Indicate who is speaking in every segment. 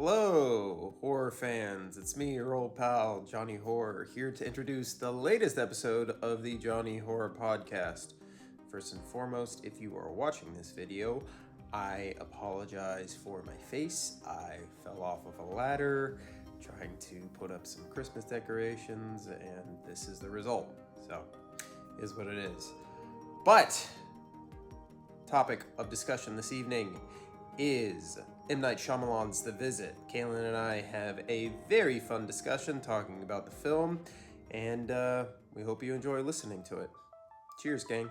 Speaker 1: Hello, horror fans. It's me, your old pal, Johnny Horror, here to introduce the latest episode of the Johnny Horror Podcast. First and foremost, if you are watching this video, I apologize for my face. I fell off of a ladder trying to put up some Christmas decorations, and this is the result. So, is what it is. But, topic of discussion this evening is M. Night Shyamalan's The Visit. Kalen and I have a very fun discussion talking about the film, and we hope you enjoy listening to it. Cheers, gang.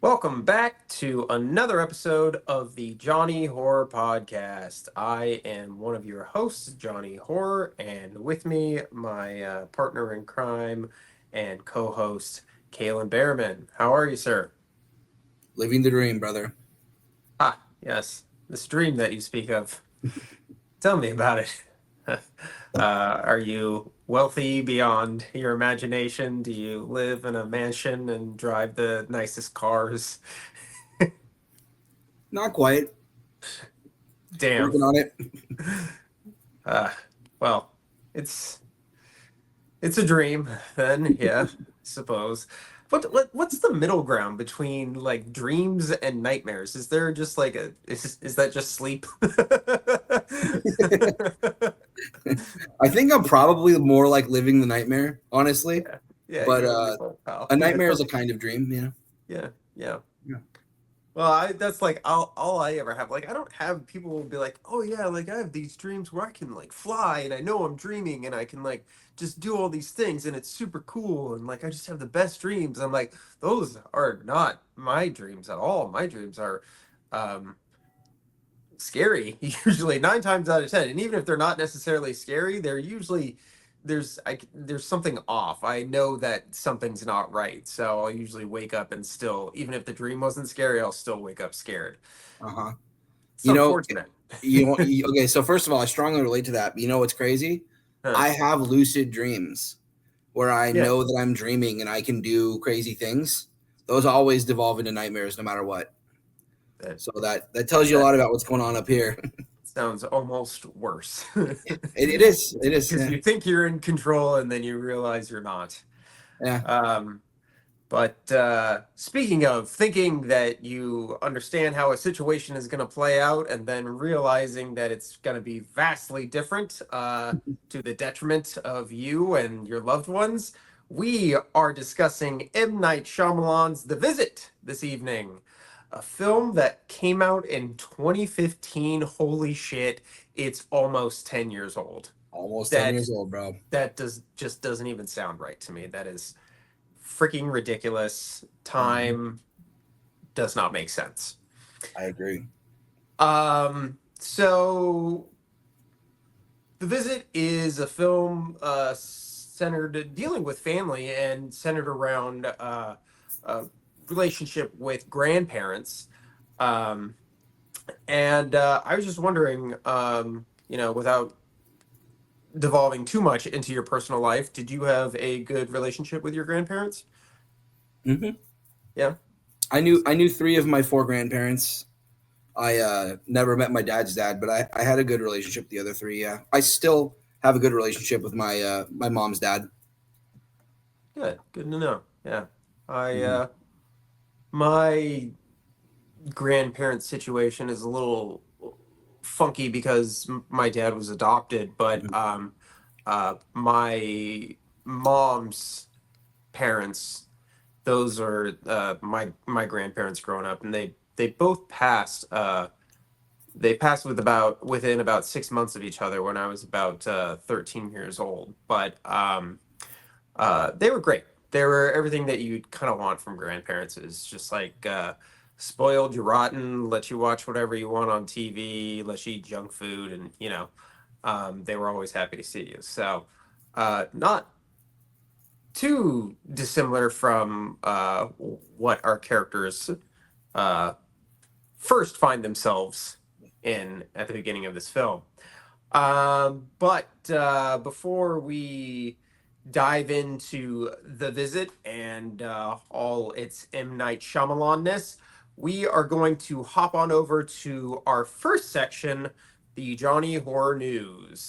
Speaker 1: Welcome back to another episode of the Johnny Horror Podcast. I am one of your hosts, Johnny Horror, and with me, my partner in crime and co-host, Kalen Behrman. How are you, sir?
Speaker 2: Living the dream, brother.
Speaker 1: Ah, yes, this dream that you speak of. Tell me about it. Are you wealthy beyond your imagination? Do you live in a mansion and drive the nicest cars?
Speaker 2: Not quite.
Speaker 1: Damn.
Speaker 2: Working on it.
Speaker 1: Well, it's a dream then, yeah, I suppose. What's the middle ground between like dreams and nightmares? Is there just like is that just sleep?
Speaker 2: I think I'm probably more like living the nightmare, honestly.
Speaker 1: Yeah.
Speaker 2: But
Speaker 1: Pal.
Speaker 2: a nightmare is a kind of dream, you know?
Speaker 1: Yeah.
Speaker 2: Yeah.
Speaker 1: Well, that's like all I ever have. Like, I don't have people will be like, oh yeah, like I have these dreams where I can like fly and I know I'm dreaming and I can like just do all these things and it's super cool and like I just have the best dreams. I'm like, those are not my dreams at all. My dreams are scary, usually 9 times out of 10. And even if they're not necessarily scary, they're usually there's something off. I know that something's not right, so I'll usually wake up and still, even if the dream wasn't scary, I'll still wake up scared.
Speaker 2: Uh-huh.
Speaker 1: It's unfortunate.
Speaker 2: Okay, so first of all, I strongly relate to that. But you know what's crazy? I have lucid dreams where I know that I'm dreaming and I can do crazy things. Those always devolve into nightmares no matter what. So that tells you a lot about what's going on up here.
Speaker 1: Sounds almost worse.
Speaker 2: It is.
Speaker 1: Because you think you're in control and then you realize you're not.
Speaker 2: Yeah.
Speaker 1: But speaking of thinking that you understand how a situation is going to play out and then realizing that it's going to be vastly different to the detriment of you and your loved ones, we are discussing M. Night Shyamalan's The Visit this evening. A film that came out in 2015. Holy shit, it's almost 10 years old.
Speaker 2: Almost 10 years old, bro.
Speaker 1: That doesn't even sound right to me. That is freaking ridiculous. Time does not make sense.
Speaker 2: I agree.
Speaker 1: So The Visit is a film centered dealing with family and centered around relationship with grandparents. And I was just wondering, without devolving too much into your personal life, did you have a good relationship with your grandparents?
Speaker 2: Mm-hmm.
Speaker 1: Yeah.
Speaker 2: I knew 3 of my 4 grandparents. I never met my dad's dad, but I had a good relationship with the other 3. Yeah, I still have a good relationship with my my mom's dad.
Speaker 1: Good to know. Yeah, my grandparents' situation is a little funky because my dad was adopted, but my mom's parents, those are my grandparents growing up, and they both passed. They passed within about 6 months of each other when I was about 13 years old. But they were great. they were everything that you'd kind of want from grandparents. Is just like spoiled, you're rotten, let you watch whatever you want on TV, let you eat junk food, and they were always happy to see you. So not too dissimilar from what our characters uh, first find themselves in at the beginning of this film. But before we dive into the visit and all its M. Night Shyamalan-ness, we are going to hop on over to our first section, the Johnny Horror News.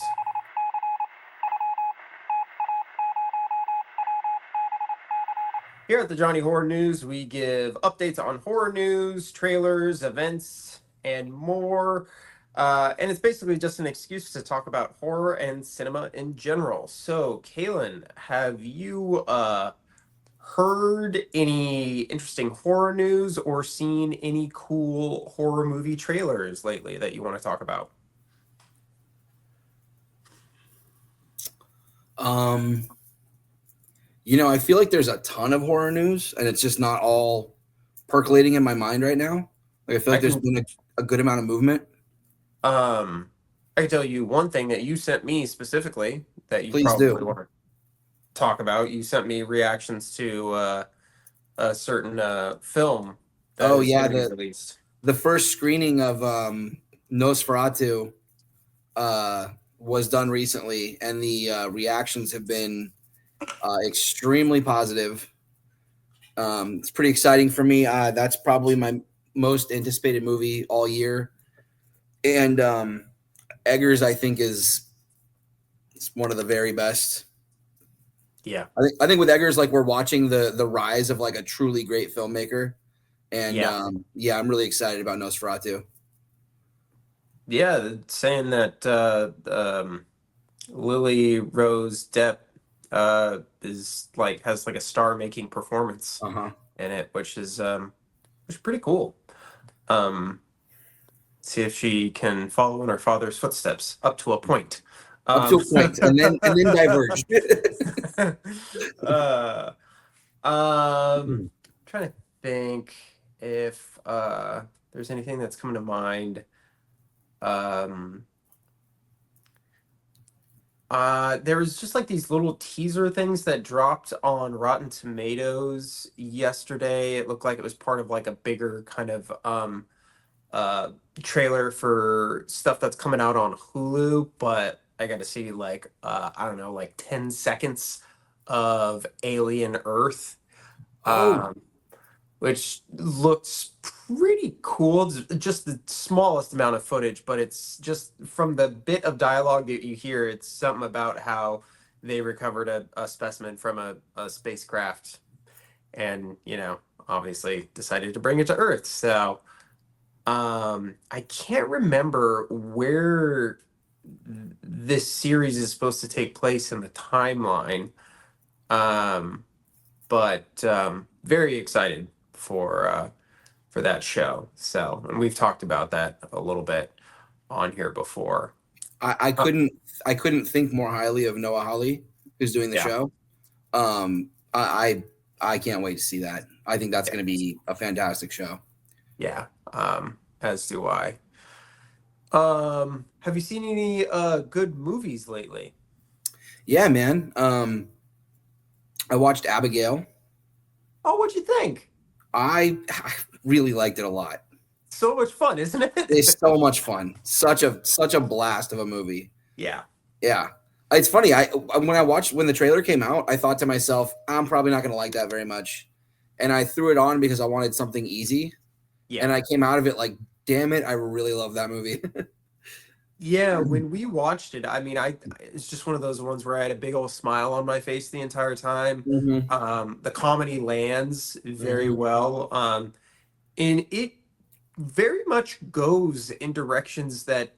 Speaker 1: Here at the Johnny Horror News, we give updates on horror news, trailers, events, and more. And it's basically just an excuse to talk about horror and cinema in general. So, Kalen, have you heard any interesting horror news or seen any cool horror movie trailers lately that you want to talk about?
Speaker 2: I feel like there's a ton of horror news, and it's just not all percolating in my mind right now. Like I feel like there's been a good amount of movement.
Speaker 1: I can tell you one thing that you sent me specifically that you
Speaker 2: Please
Speaker 1: probably
Speaker 2: do.
Speaker 1: want to talk about. You sent me reactions to a certain film that is going to be released.
Speaker 2: The first screening of Nosferatu was done recently, and the reactions have been extremely positive. It's pretty exciting for me. That's probably my most anticipated movie all year. And Eggers, I think, is one of the very best.
Speaker 1: Yeah,
Speaker 2: I think with Eggers, like we're watching the rise of like a truly great filmmaker. And I'm really excited about Nosferatu.
Speaker 1: Yeah, saying that Lily Rose Depp is like has like a star-making performance in it, which is pretty cool. See if she can follow in her father's footsteps up to a point.
Speaker 2: Up to a point, and then diverge.
Speaker 1: Trying to think if there's anything that's coming to mind. There was just like these little teaser things that dropped on Rotten Tomatoes yesterday. It looked like it was part of like a bigger kind of trailer for stuff that's coming out on Hulu, but I got to see like I don't know, like 10 seconds of Alien Earth. Which looks pretty cool. It's just the smallest amount of footage, but it's just from the bit of dialogue that you hear, it's something about how they recovered a specimen from a spacecraft and, obviously decided to bring it to Earth. So I can't remember where this series is supposed to take place in the timeline. But very excited for that show. So, and we've talked about that a little bit on here before.
Speaker 2: I couldn't think more highly of Noah Hawley, who's doing the show. I can't wait to see that. I think that's going to be a fantastic show.
Speaker 1: Yeah, as do I. Have you seen any good movies lately?
Speaker 2: Yeah, man. I watched Abigail.
Speaker 1: Oh, what'd you think?
Speaker 2: I really liked it a lot.
Speaker 1: So much fun, isn't it?
Speaker 2: It's so much fun. Such a blast of a movie.
Speaker 1: Yeah.
Speaker 2: Yeah. It's funny. When the trailer came out, I thought to myself, I'm probably not going to like that very much. And I threw it on because I wanted something easy. Yeah. And I came out of it like, damn it, I really love that movie.
Speaker 1: Yeah, when we watched it, I mean, it's just one of those ones where I had a big old smile on my face the entire time. The comedy lands very well. And it very much goes in directions that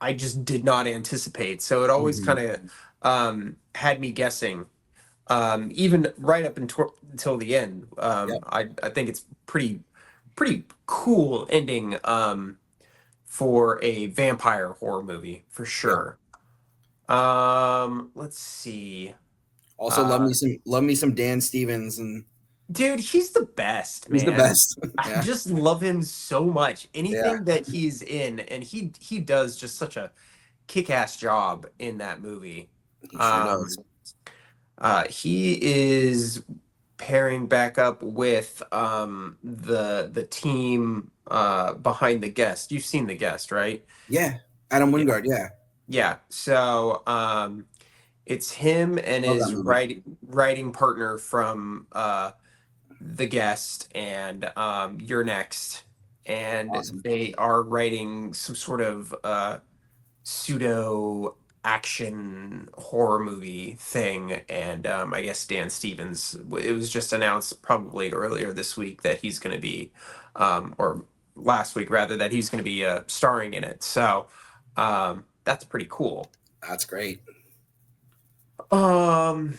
Speaker 1: I just did not anticipate. So it always kind of had me guessing, even right up until the end. I think it's pretty cool ending. For a vampire horror movie, for sure. Let's see.
Speaker 2: Also, love me some Dan Stevens, and
Speaker 1: dude, he's the best,
Speaker 2: he's the
Speaker 1: man.
Speaker 2: best.
Speaker 1: I
Speaker 2: Yeah,
Speaker 1: just love him so much.
Speaker 2: yeah,
Speaker 1: Anything that he's in, and he does just such a kick-ass job in that movie.
Speaker 2: he sure
Speaker 1: Um,
Speaker 2: does.
Speaker 1: he is pairing back up with the team behind The Guest. You've seen The Guest, right?
Speaker 2: Yeah, Adam
Speaker 1: Yeah.
Speaker 2: Wingard. Yeah,
Speaker 1: Yeah. So it's him and
Speaker 2: love that
Speaker 1: his
Speaker 2: movie.
Speaker 1: writing partner from The Guest and You're Next, and
Speaker 2: Awesome.
Speaker 1: they are writing some sort of pseudo action horror movie thing. And I guess Dan Stevens, it was just announced probably earlier this week that he's going to be, or last week rather, that he's going to be starring in it. So that's pretty cool.
Speaker 2: That's great.
Speaker 1: I'm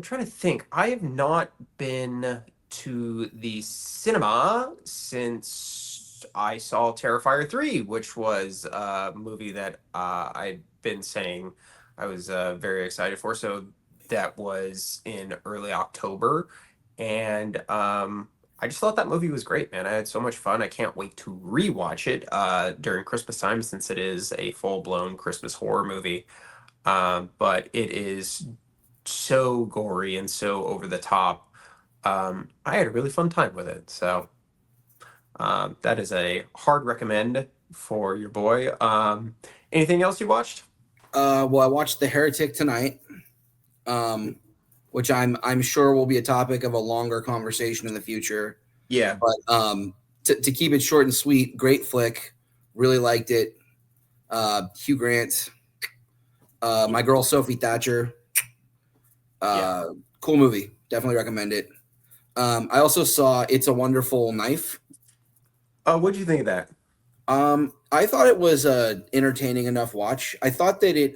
Speaker 1: trying to think. I have not been to the cinema since I saw Terrifier 3, which was a movie that I'd been saying I was very excited for. So that was in early October. And I just thought that movie was great, man. I had so much fun. I can't wait to rewatch it during Christmas time since it is a full-blown Christmas horror movie. But it is so gory and so over the top. I had a really fun time with it. So that is a hard recommend for your boy. Anything else you watched?
Speaker 2: Well, I watched The Heretic tonight, which I'm sure will be a topic of a longer conversation in the future.
Speaker 1: Yeah.
Speaker 2: But to keep it short and sweet, great flick. Really liked it. Hugh Grant, my girl Sophie Thatcher.
Speaker 1: Yeah.
Speaker 2: Cool movie. Definitely recommend it. I also saw It's a Wonderful Knife.
Speaker 1: What'd you think of that?
Speaker 2: I thought it was entertaining enough watch. I thought it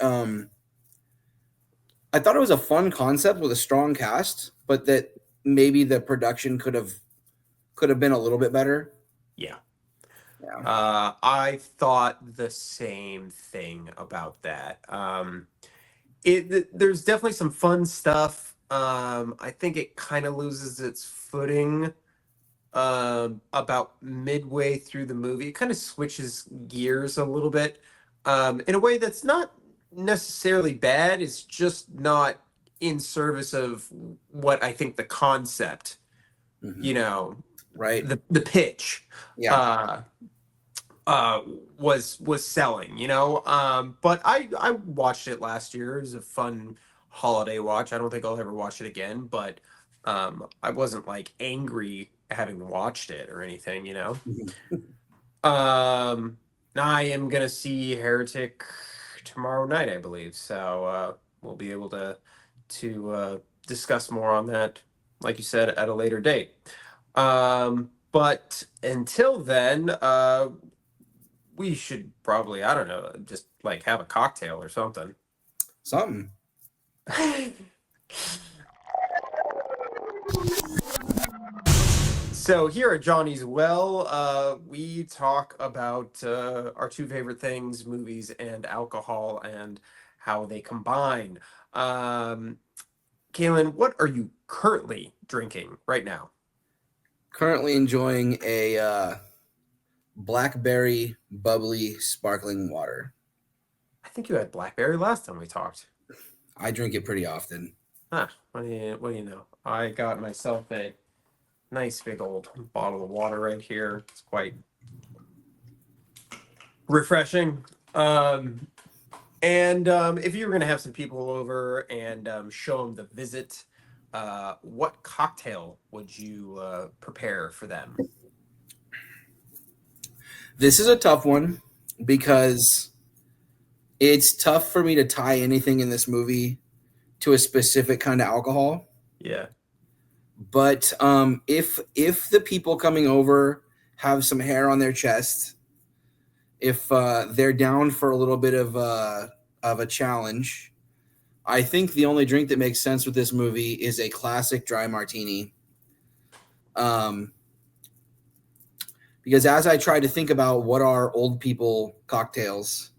Speaker 2: was a fun concept with a strong cast, but that maybe the production could have been a little bit better.
Speaker 1: Yeah.
Speaker 2: Yeah.
Speaker 1: I thought the same thing about that. There's definitely some fun stuff. I think it kind of loses its footing about midway through the movie. It kind of switches gears a little bit in a way that's not necessarily bad. It's just not in service of what I think the concept,
Speaker 2: Mm-hmm. Right.
Speaker 1: the pitch.
Speaker 2: Yeah.
Speaker 1: Uh, was selling. But I watched it last year. It was a fun holiday watch. I don't think I'll ever watch it again, but I wasn't like angry having watched it or anything. I am gonna see Heretic tomorrow night, I believe. So we'll be able to discuss more on that, like you said, at a later date. But until then, we should probably, I don't know, just like have a cocktail or something.
Speaker 2: Something.
Speaker 1: So here at Johnny's Well, we talk about our two favorite things, movies and alcohol, and how they combine. Kalen, what are you currently drinking right now?
Speaker 2: Currently enjoying a blackberry bubbly sparkling water.
Speaker 1: I think you had blackberry last time we talked.
Speaker 2: I drink it pretty often.
Speaker 1: Huh, what do you know? I got myself a nice big old bottle of water right here. It's quite refreshing. And if you were going to have some people over and show them the visit, what cocktail would you prepare for them?
Speaker 2: This is a tough one because it's tough for me to tie anything in this movie to a specific kind of alcohol.
Speaker 1: Yeah.
Speaker 2: But if the people coming over have some hair on their chest, if they're down for a little bit of a challenge, I think the only drink that makes sense with this movie is a classic dry martini. Because as I try to think about what are old people cocktails,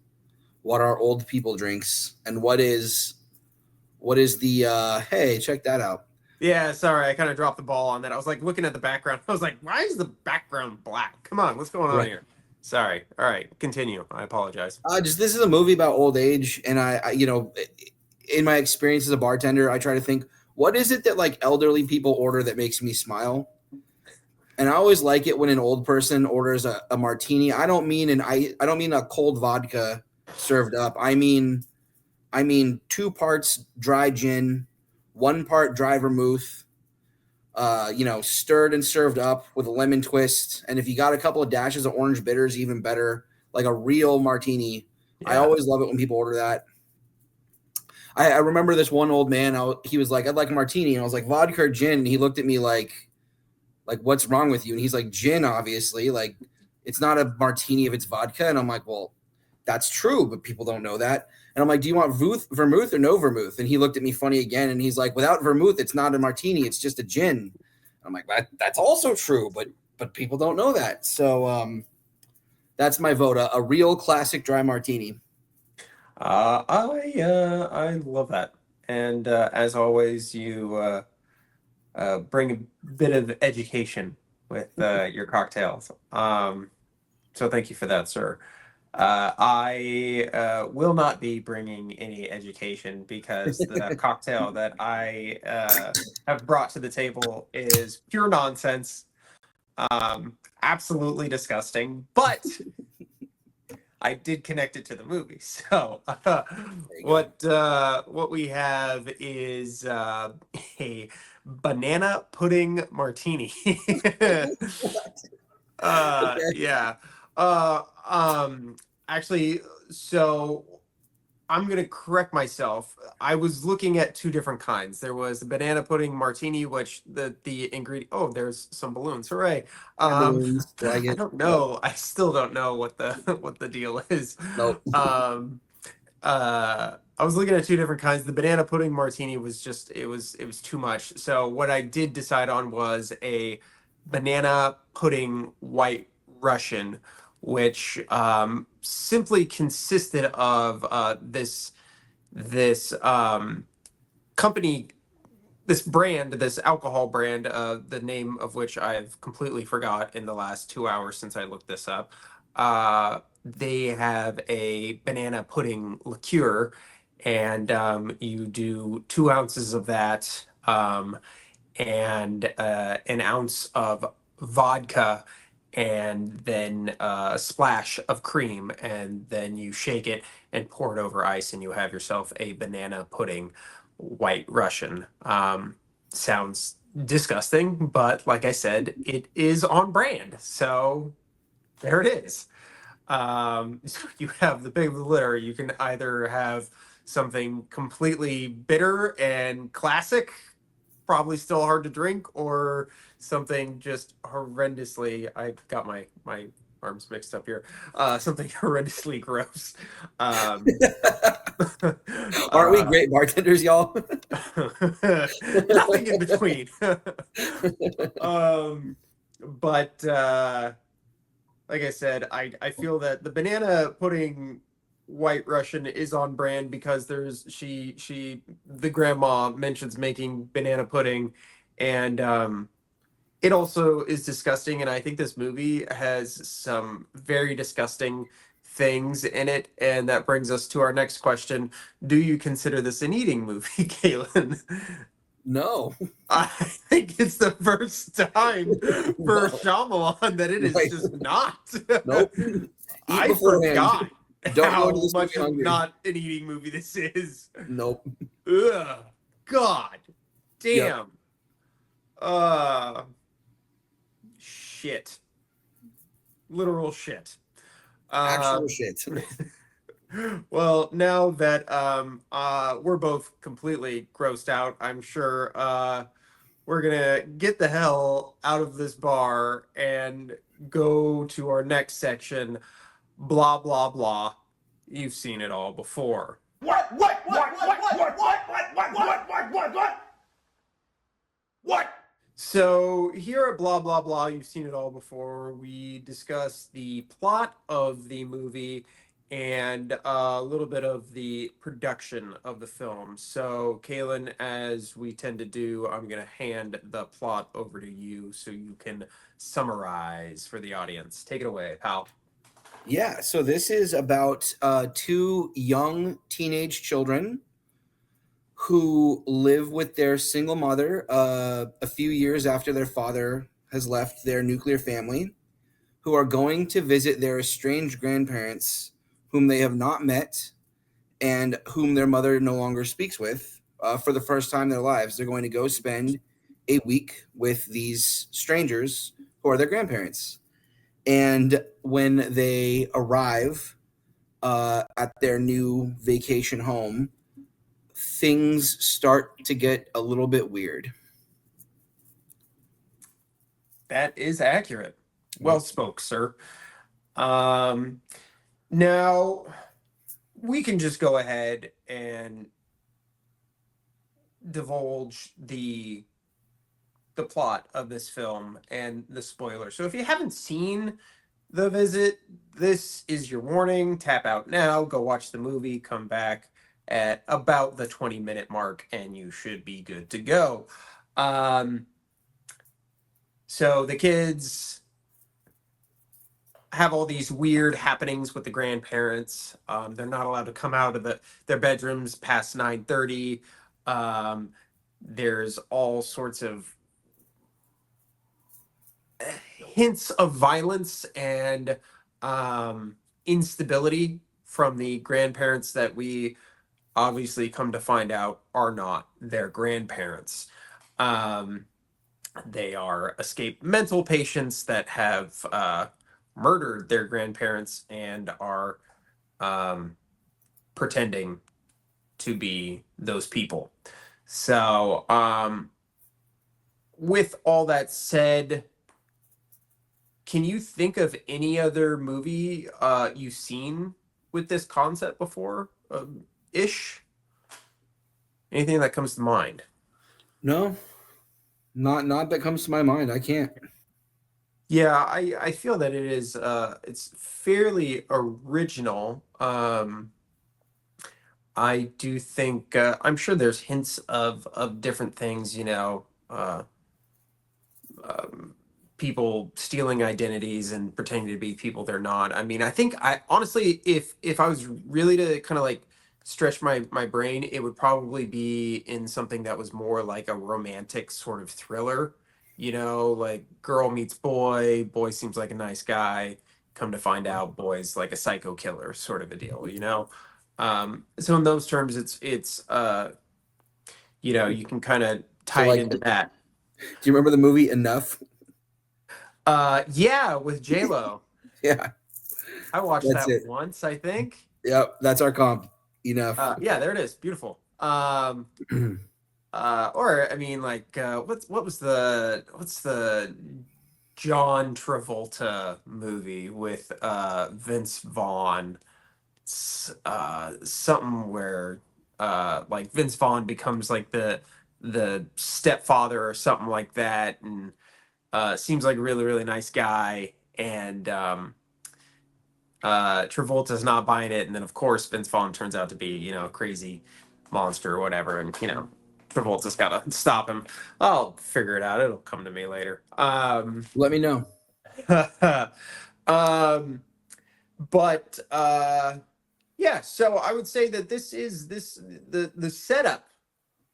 Speaker 2: what are old people drinks, and what is What is the hey, check that out.
Speaker 1: Yeah, sorry, I kind of dropped the ball on that. I was like looking at the background. I was like, why is the background black? Come on, what's going on here? Sorry. All right, continue. I apologize.
Speaker 2: Just this is a movie about old age, and I in my experience as a bartender, I try to think, what is it that like elderly people order that makes me smile? And I always like it when an old person orders a martini. I don't mean a cold vodka served up. I mean 2 parts dry gin, 1 part dry vermouth, stirred and served up with a lemon twist. And if you got a couple of dashes of orange bitters, even better, like a real martini. Yeah. I always love it when people order that. I remember this one old man, he was like, I'd like a martini. And I was like, vodka or gin? And he looked at me like, what's wrong with you? And he's like, gin, obviously. Like, it's not a martini if it's vodka. And I'm like, well, that's true, but people don't know that. And I'm like, do you want vermouth or no vermouth? And he looked at me funny again, and he's like, without vermouth, it's not a martini, it's just a gin. I'm like, that's also true, but people don't know that. So that's my vote, a real classic dry martini.
Speaker 1: I love that. And as always, you bring a bit of education with your cocktails. So thank you for that, sir. I will not be bringing any education because the cocktail that I have brought to the table is pure nonsense. Absolutely disgusting, but I did connect it to the movie. So what we have is a banana pudding martini. Yeah. Actually, so I'm gonna correct myself. I was looking at 2 different kinds. There was the banana pudding martini, which the ingredient. Oh, there's some balloons. Hooray!
Speaker 2: Balloons,
Speaker 1: I don't know. I still don't know what the what the deal is.
Speaker 2: Nope.
Speaker 1: I was looking at 2 different kinds. The banana pudding martini was just it was too much. So what I did decide on was a banana pudding white Russian, which simply consisted of this company, this brand, this alcohol brand, the name of which I've completely forgot in the last 2 hours since I looked this up. They have a banana pudding liqueur, and you do 2 ounces of that, and an ounce of vodka, and then a splash of cream, and then you shake it and pour it over ice, and you have yourself a banana pudding white Russian. Sounds disgusting, but like I said, it is on brand. So there it is. You have the big litter. You can either have something completely bitter and classic, probably still hard to drink, or something just horrendously, I got my arms mixed up here, something horrendously gross. Aren't
Speaker 2: we great bartenders, y'all?
Speaker 1: Nothing in between. But like I said, I feel that the banana pudding white Russian is on brand because there's the grandma mentions making banana pudding, and it also is disgusting, and I think this movie has some very disgusting things in it, and that brings us to our next question. Do you consider this an eating movie, Kalen?
Speaker 2: No.
Speaker 1: I think it's the first time for Shyamalan that it is just not.
Speaker 2: Nope.
Speaker 1: I forgot
Speaker 2: Don't
Speaker 1: how
Speaker 2: go to
Speaker 1: much of not an eating movie this is.
Speaker 2: Nope.
Speaker 1: Ugh. God. Damn. Yep. Shit. Literal shit.
Speaker 2: Actual shit.
Speaker 1: Well, now that we're both completely grossed out, I'm sure we're gonna get the hell out of this bar and go to our next section. Blah blah blah. You've seen it all before.
Speaker 3: What?
Speaker 1: So here at Blah Blah Blah, you've seen it all before. We discuss the plot of the movie and a little bit of the production of the film. So, Kalen, as we tend to do, I'm going to hand the plot over to you so you can summarize for the audience. Take it away, pal.
Speaker 2: Yeah, so this is about two young teenage children who live with their single mother a few years after their father has left their nuclear family, who are going to visit their estranged grandparents, whom they have not met and whom their mother no longer speaks with for the first time in their lives. They're going to go spend a week with these strangers who are their grandparents. And when they arrive at their new vacation home, things start to get a little bit weird.
Speaker 1: That is accurate. Well spoke, sir. Now, we can just go ahead and divulge the plot of this film and the spoiler. So if you haven't seen The Visit, this is your warning. Tap out now, go watch the movie, come back at about the 20-minute mark, and you should be good to go. So the kids have all these weird happenings with the grandparents. They're not allowed to come out of their bedrooms past 9:30. There's all sorts of hints of violence and instability from the grandparents that we obviously come to find out are not their grandparents. They are escaped mental patients that have murdered their grandparents and are pretending to be those people. So, with all that said, can you think of any other movie you've seen with this concept before? Ish? Anything that comes to mind?
Speaker 2: No, not that comes to my mind. I can't.
Speaker 1: Yeah, I feel that it is it's fairly original. I do think I'm sure there's hints of different things, people stealing identities and pretending to be people they're not. I mean, I think I honestly, if I was really to kind of like stretch my brain, it would probably be in something that was more like a romantic sort of thriller. Like girl meets boy, boy seems like a nice guy. Come to find out, boy's like a psycho killer, sort of a deal. So in those terms, you can kind of
Speaker 2: So,
Speaker 1: tie it into that.
Speaker 2: do you remember the movie Enough?
Speaker 1: Yeah, with J Lo.
Speaker 2: Yeah,
Speaker 1: I watched
Speaker 2: that's
Speaker 1: that
Speaker 2: it.
Speaker 1: once, I think.
Speaker 2: Yep, that's our comp. Enough.
Speaker 1: Yeah, there it is. Beautiful. Or I mean, like, what's the John Travolta movie with Vince Vaughn? Something where like Vince Vaughn becomes like the stepfather or something like that, and seems like a really really nice guy, and Travolta's not buying it, and then of course Vince Vaughn turns out to be a crazy monster or whatever, and Travolta's got to stop him. I'll figure it out. It'll come to me later.
Speaker 2: Let me know.
Speaker 1: um, but yeah, so I would say that the setup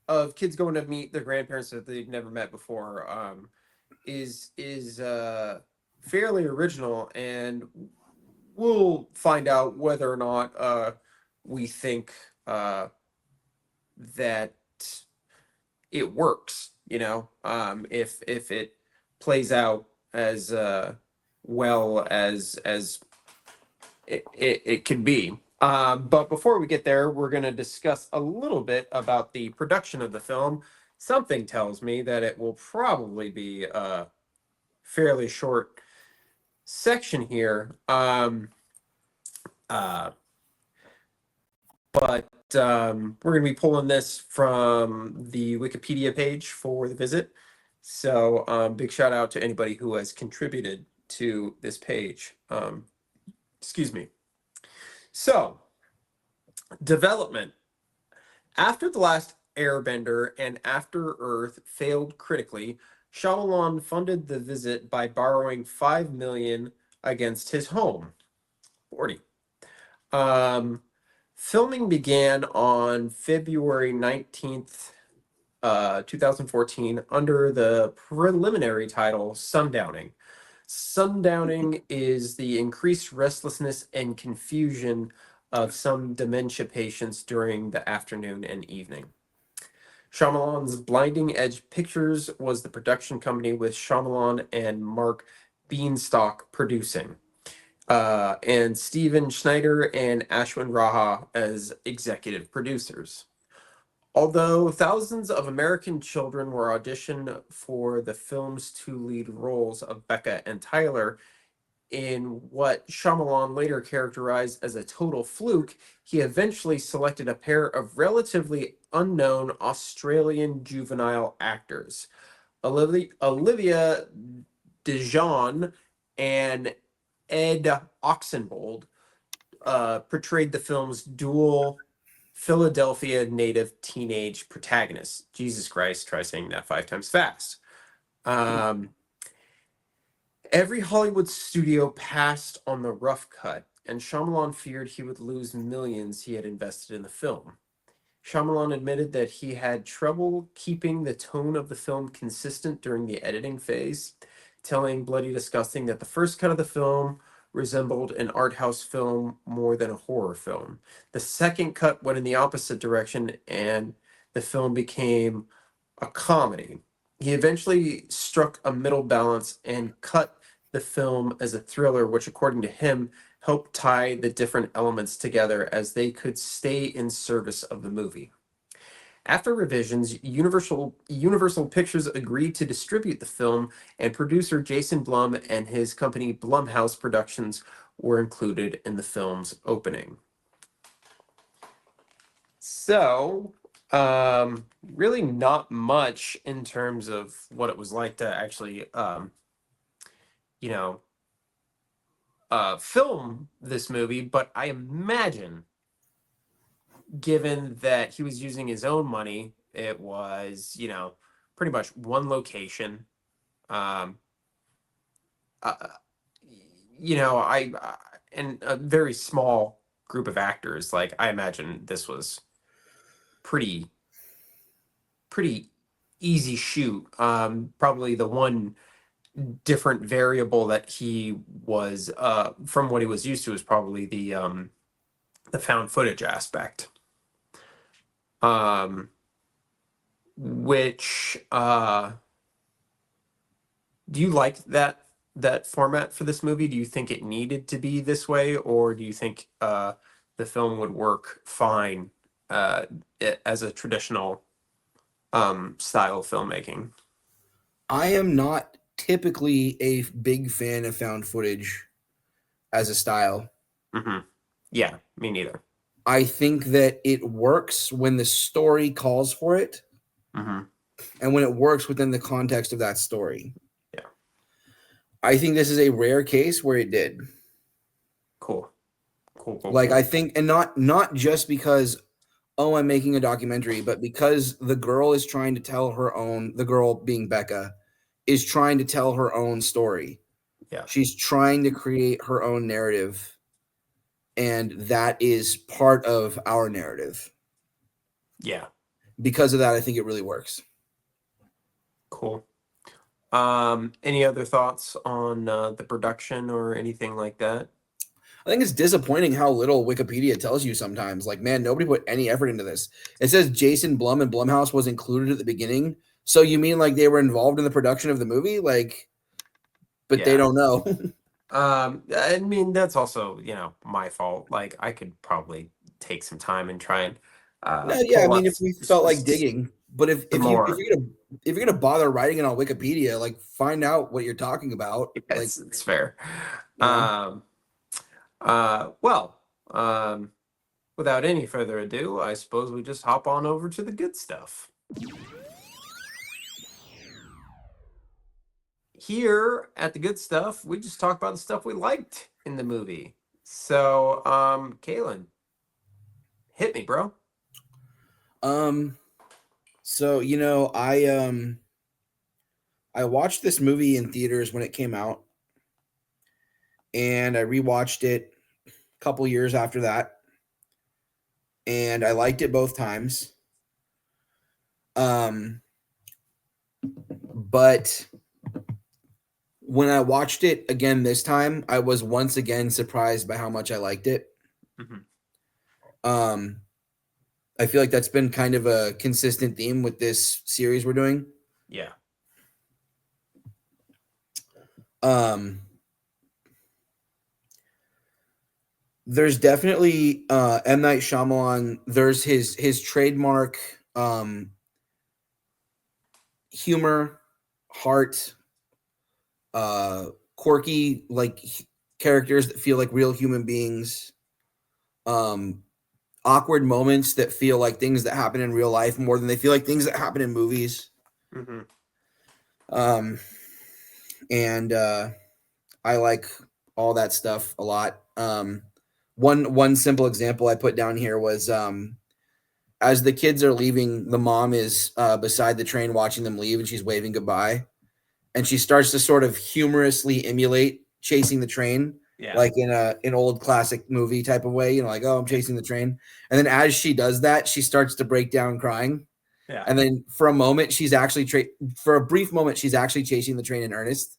Speaker 1: of kids going to meet their grandparents that they've never met before is fairly original, and we'll find out whether or not we think that it works. If it plays out as well as it can be. But before we get there, we're going to discuss a little bit about the production of the film. Something tells me that it will probably be a fairly short section here. But we're going to be pulling this from the Wikipedia page for The Visit. So big shout out to anybody who has contributed to this page. Excuse me. So, development. After The Last Airbender and After Earth failed critically, Shyamalan funded the visit by borrowing $5 million against his home. 40. Um, Filming began on February 19th, 2014, under the preliminary title Sundowning. Sundowning is the increased restlessness and confusion of some dementia patients during the afternoon and evening. Shyamalan's Blinding Edge Pictures was the production company with Shyamalan and Mark Beanstalk producing, and Steven Schneider and Ashwin Raha as executive producers. Although thousands of American children were auditioned for the film's two lead roles of Becca and Tyler, in what Shyamalan later characterized as a total fluke, he eventually selected a pair of relatively unknown Australian juvenile actors. Olivia Dijon and Ed Oxenbould portrayed the film's dual Philadelphia native teenage protagonists. Jesus Christ, try saying that 5 times fast. Every Hollywood studio passed on the rough cut, and Shyamalan feared he would lose millions he had invested in the film. Shyamalan admitted that he had trouble keeping the tone of the film consistent during the editing phase, telling Bloody Disgusting that the first cut of the film resembled an art house film more than a horror film. The second cut went in the opposite direction, and the film became a comedy. He eventually struck a middle balance and cut the film as a thriller, which, according to him, helped tie the different elements together as they could stay in service of the movie. After revisions, Universal Pictures agreed to distribute the film, and producer Jason Blum and his company Blumhouse Productions were included in the film's opening. So, really not much in terms of what it was like to actually, film this movie, but I imagine, given that he was using his own money, it was, pretty much one location. Um, uh, and a very small group of actors. Like, I imagine this was pretty easy shoot. Probably the one different variable that he was from what he was used to is probably the found footage aspect. Which do you like that format for this movie? Do you think it needed to be this way, or do you think the film would work fine as a traditional style of filmmaking?
Speaker 2: I am not typically a big fan of found footage as a style.
Speaker 1: Mm-hmm. Yeah, me neither.
Speaker 2: I think that it works when the story calls for it,
Speaker 1: Mm-hmm.
Speaker 2: and when it works within the context of that story.
Speaker 1: Yeah.
Speaker 2: I think this is a rare case where it did.
Speaker 1: Cool.
Speaker 2: Like, I think, and not just because, oh, I'm making a documentary, but because the girl is trying to tell her own, the girl being Becca, is trying to tell her own story.
Speaker 1: Yeah.
Speaker 2: She's trying to create her own narrative, and that is part of our narrative.
Speaker 1: Yeah.
Speaker 2: Because of that, I think it really works.
Speaker 1: Cool. Any other thoughts on the production or anything like that?
Speaker 2: I think it's disappointing how little Wikipedia tells you sometimes. Like, man, nobody put any effort into this. It says Jason Blum and Blumhouse was included at the beginning. So you mean like they were involved in the production of the movie? Like, but they don't know.
Speaker 1: I mean, that's also, my fault. Like, I could probably take some time and try and
Speaker 2: yeah, I mean, if we felt like digging, but if you're gonna bother writing it on Wikipedia, like, find out what you're talking about.
Speaker 1: Yes, it's fair.
Speaker 2: You know?
Speaker 1: Without any further ado, I suppose we just hop on over to the good stuff. Here at the good stuff, we just talk about the stuff we liked in the movie. So, Kalen, hit me, bro.
Speaker 2: Um, so I watched this movie in theaters when it came out, and I rewatched it a couple years after that, and I liked it both times. Um, but when I watched it again this time, I was once again surprised by how much I liked it.
Speaker 1: Mhm.
Speaker 2: Um, I feel like that's been kind of a consistent theme with this series we're doing.
Speaker 1: Yeah.
Speaker 2: Um, there's definitely M. Night Shyamalan. There's his trademark humor, heart, quirky characters that feel like real human beings. Um, Awkward moments that feel like things that happen in real life more than they feel like things that happen in movies.
Speaker 1: Hmm.
Speaker 2: Um, and I like all that stuff a lot. One simple example I put down here was as the kids are leaving, the mom is beside the train watching them leave, and she's waving goodbye, and she starts to sort of humorously emulate chasing the train,
Speaker 1: Yeah.
Speaker 2: like in an old classic movie type of way, like, oh, I'm chasing the train. And then as she does that, she starts to break down crying.
Speaker 1: Yeah.
Speaker 2: And then for a moment, for a brief moment, she's actually chasing the train in earnest.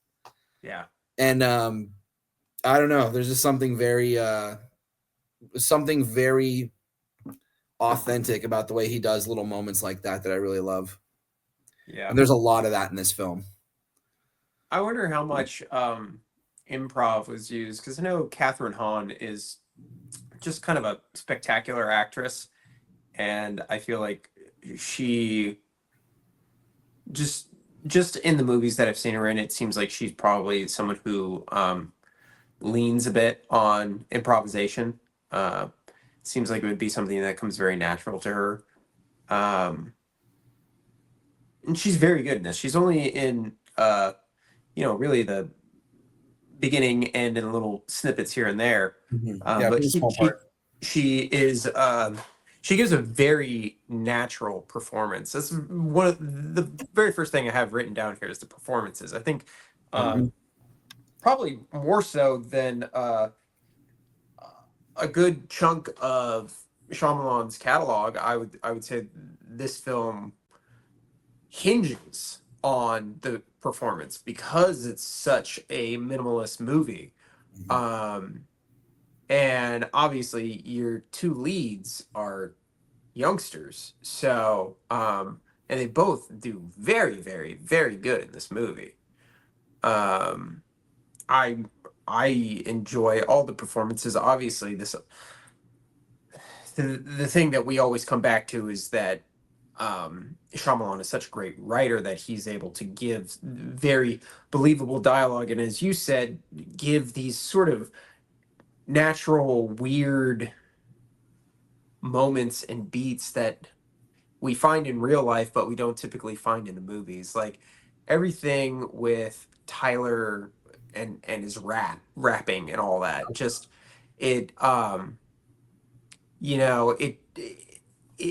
Speaker 1: Yeah.
Speaker 2: And I don't know, there's just something very authentic about the way he does little moments like that I really love.
Speaker 1: Yeah.
Speaker 2: And there's a lot of that in this film.
Speaker 1: I wonder how much improv was used because I know Catherine Hahn is just kind of a spectacular actress, and I feel like she just just in the movies that I've seen her in, it seems like she's probably someone who leans a bit on improvisation. Seems like it would be something that comes very natural to her. Um, and she's very good in this. She's only in really the beginning and in little snippets here and there.
Speaker 2: Yeah,
Speaker 1: But
Speaker 2: pretty small part.
Speaker 1: she is she gives a very natural performance. That's one of the very first thing I have written down here is the performances. I think
Speaker 2: Mhm.
Speaker 1: probably more so than a good chunk of Shyamalan's catalog. I would say this film hinges on the performance because it's such a minimalist movie.
Speaker 2: Mhm.
Speaker 1: Um, and obviously, your two leads are youngsters, so and they both do very, very, very good in this movie. Um, I I enjoy all the performances. Obviously, the thing that we always come back to is that Shyamalan is such a great writer that he's able to give very believable dialogue, and as you said, give these sort of natural, weird moments and beats that we find in real life, but we don't typically find in the movies. Like everything with Tyler and his rapping and all that. Just it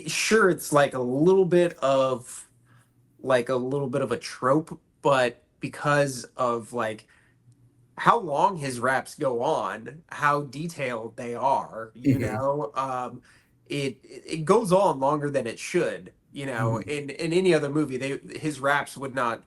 Speaker 1: sure it's like a little bit of a trope, but because of like how long his raps go on, how detailed they are,
Speaker 2: Mhm.
Speaker 1: it goes on longer than it should.
Speaker 2: Mhm.
Speaker 1: In any other movie, his raps would not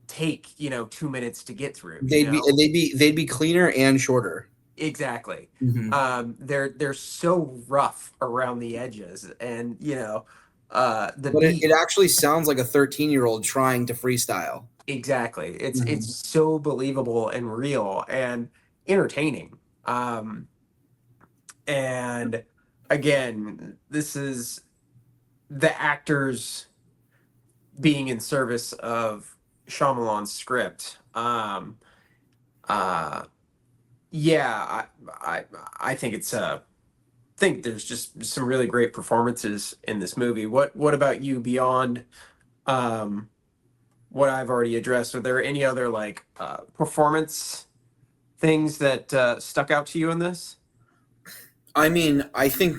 Speaker 1: take 2 minutes to get through.
Speaker 2: They'd be cleaner and shorter.
Speaker 1: Exactly.
Speaker 2: Mhm.
Speaker 1: They're so rough around the edges, and the
Speaker 2: But it
Speaker 1: beat.
Speaker 2: actually sounds like a 13-year-old trying to freestyle.
Speaker 1: Exactly. It's
Speaker 2: Mhm.
Speaker 1: so believable and real and entertaining. And again, this is the actors being in service of Shyamalan's script. Uh, yeah, I think think there's just some really great performances in this movie. What about you beyond what I've already addressed? Are there any other like performance things that stuck out to you in this?
Speaker 2: I mean, I think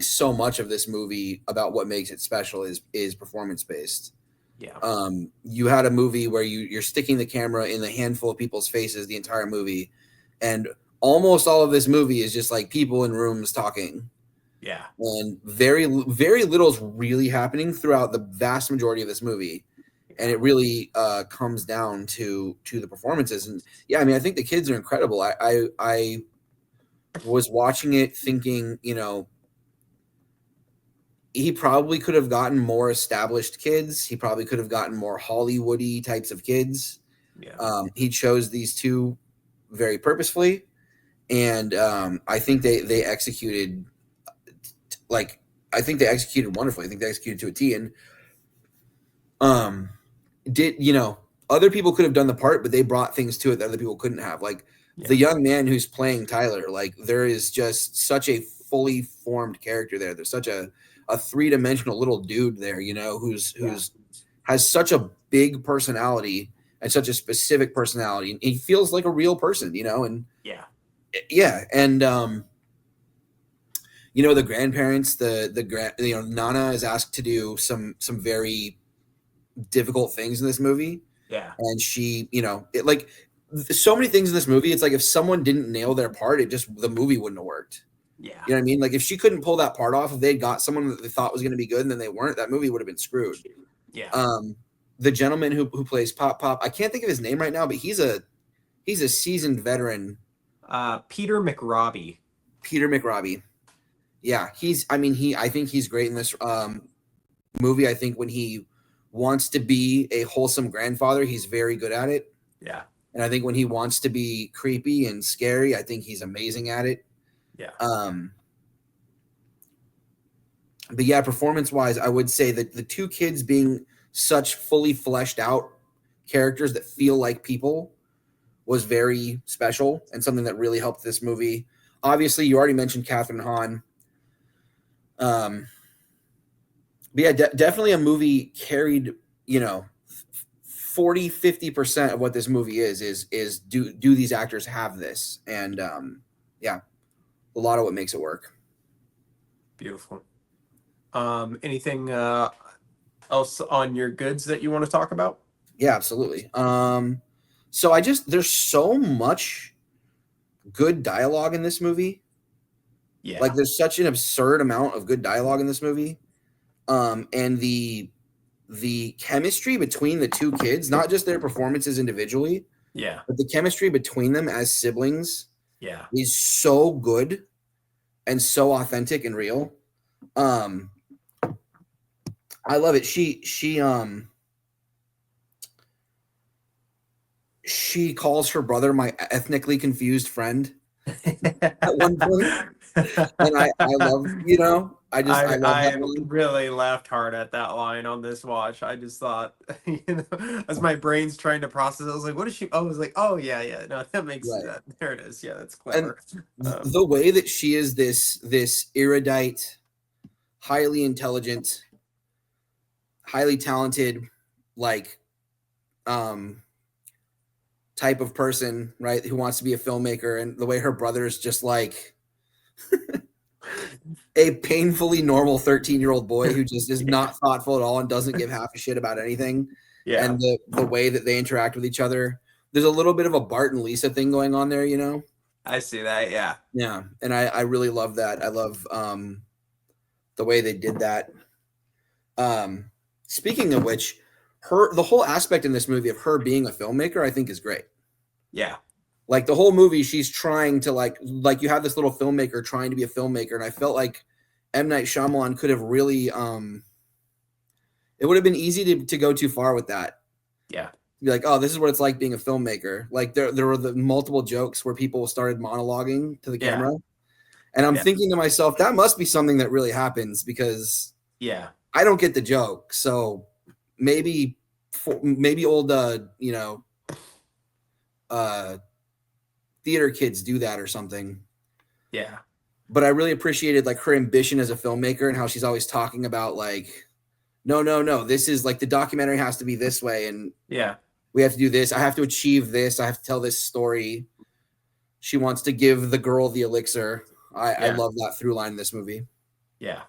Speaker 2: so much of this movie about what makes it special is performance based.
Speaker 1: Yeah.
Speaker 2: You had a movie where you're sticking the camera in a handful of people's faces the entire movie, and almost all of this movie is just like people in rooms talking.
Speaker 1: Yeah.
Speaker 2: And very, very little is really happening throughout the vast majority of this movie. And it really comes down to the performances. And yeah, I mean, I think the kids are incredible. I was watching it thinking, you know, he probably could have gotten more established kids. He probably could have gotten more Hollywoody types of kids.
Speaker 1: Yeah.
Speaker 2: He chose these two very purposefully. And I think they executed I think they executed wonderfully. I think they executed to a T. And other people could have done the part, but they brought things to it that other people couldn't have. Like the young man who's playing Tyler, like there is just such a fully formed character there. There's such a three-dimensional little dude there, you know, who's has such a big personality and such a specific personality. And he feels like a real person, you know, and and you know, the grandparents, Nana is asked to do some very difficult things in this movie.
Speaker 1: Yeah.
Speaker 2: And she, you know, like so many things in this movie, it's like if someone didn't nail their part, the movie wouldn't have worked.
Speaker 1: Yeah.
Speaker 2: You know what I mean? Like if she couldn't pull that part off, if they got someone that they thought was going to be good and then they weren't, that movie would have been screwed.
Speaker 1: Yeah.
Speaker 2: The gentleman who plays Pop, I can't think of his name right now, but he's a seasoned veteran.
Speaker 1: Peter McRobbie.
Speaker 2: Yeah, I think he's great in this movie. I think when he wants to be a wholesome grandfather, he's very good at it.
Speaker 1: Yeah.
Speaker 2: And I think when he wants to be creepy and scary, I think he's amazing at it.
Speaker 1: Yeah.
Speaker 2: But yeah, performance-wise, I would say that the two kids being such fully fleshed out characters that feel like people was very special and something that really helped this movie. Obviously, you already mentioned Catherine Hahn. But yeah, definitely a movie carried, you know, 40-50% of what this movie is do these actors have this? And yeah, a lot of what makes it work.
Speaker 1: Beautiful. Anything else on your goods that you want to talk about?
Speaker 2: Yeah, absolutely. So there's so much good dialogue in this movie.
Speaker 1: Yeah.
Speaker 2: Like there's such an absurd amount of good dialogue in this movie. And the chemistry between the two kids, not just their performances individually, but the chemistry between them as siblings, is so good and so authentic and real. I love it. She calls her brother my ethnically confused friend at one point. And I love, you know, I love that line.
Speaker 1: Really laughed hard at that line on this watch. I just thought, you know, as my brain's trying to process, I was like, what is she? Oh, I was like, oh yeah. No, that makes that. There it is. Yeah, that's clever.
Speaker 2: And the way that she is this erudite, highly intelligent, highly talented, like, type of person, right, who wants to be a filmmaker, and the way her brother is just like a painfully normal 13-year-old boy who just is not thoughtful at all and doesn't give half a shit about anything. Yeah. And the way that they interact with each other, there's a little bit of a Bart and Lisa thing going on there, you know?
Speaker 1: I see that. Yeah.
Speaker 2: Yeah. And I really love that. I love the way they did that. Speaking of which, the whole aspect in this movie of her being a filmmaker, I think is great.
Speaker 1: Yeah.
Speaker 2: Like the whole movie, she's trying to like you have this little filmmaker trying to be a filmmaker. And I felt like M. Night Shyamalan could have really, it would have been easy to go too far with that.
Speaker 1: Yeah.
Speaker 2: Be like, oh, this is what it's like being a filmmaker. Like there were the multiple jokes where people started monologuing to the camera. And I'm thinking to myself, that must be something that really happens because I don't get the joke. So maybe old, you know, theater kids do that or something.
Speaker 1: Yeah.
Speaker 2: But I really appreciated like her ambition as a filmmaker and how she's always talking about like, no, this is like the documentary has to be this way. And we have to do this. I have to achieve this. I have to tell this story. She wants to give the girl the elixir. I love that through line in this movie.
Speaker 1: Yeah.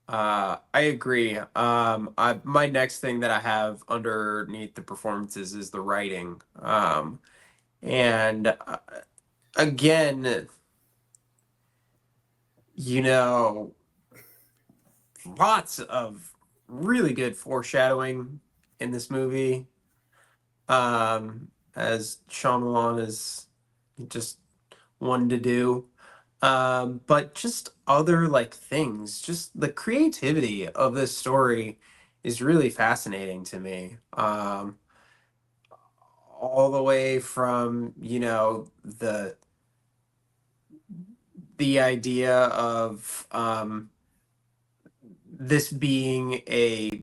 Speaker 1: I agree. My next thing that I have underneath the performances is the writing. And again, you know, lots of really good foreshadowing in this movie. As Shyamalan is just one to do. But just other like things, just the creativity of this story is really fascinating to me. All the way from, the idea of this being a,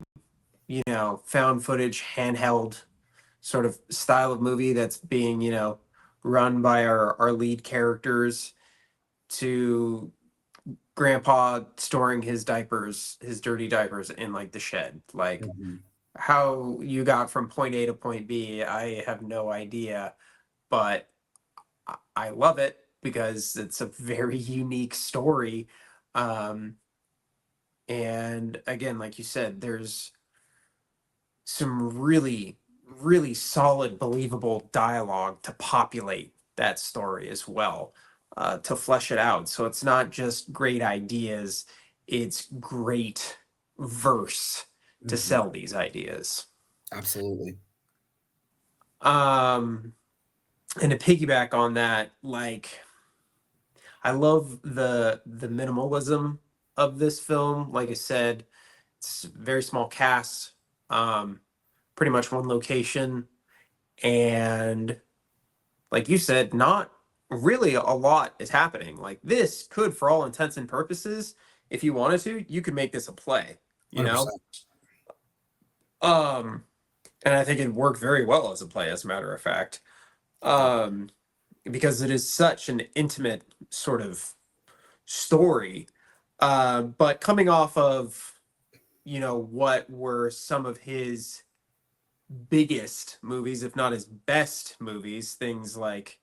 Speaker 1: found footage handheld sort of style of movie that's being, run by our lead characters, to grandpa storing his diapers, his dirty diapers in like the shed. Like how you got from point A to point B, I have no idea, but I love it because it's a very unique story. And again, like you said, there's some really, really solid, believable dialogue to populate that story as well, to flesh it out. So it's not just great ideas, it's great verse to sell these ideas.
Speaker 2: Absolutely.
Speaker 1: And to piggyback on that, like I love the minimalism of this film. Like I said, it's a very small cast, pretty much one location, and like you said, not really a lot is happening. Like this could, for all intents and purposes, if you wanted to, you could make this a play,
Speaker 2: 100%.
Speaker 1: And I think it worked very well as a play, as a matter of fact. Because it is such an intimate sort of story. But coming off of, what were some of his biggest movies, if not his best movies, things like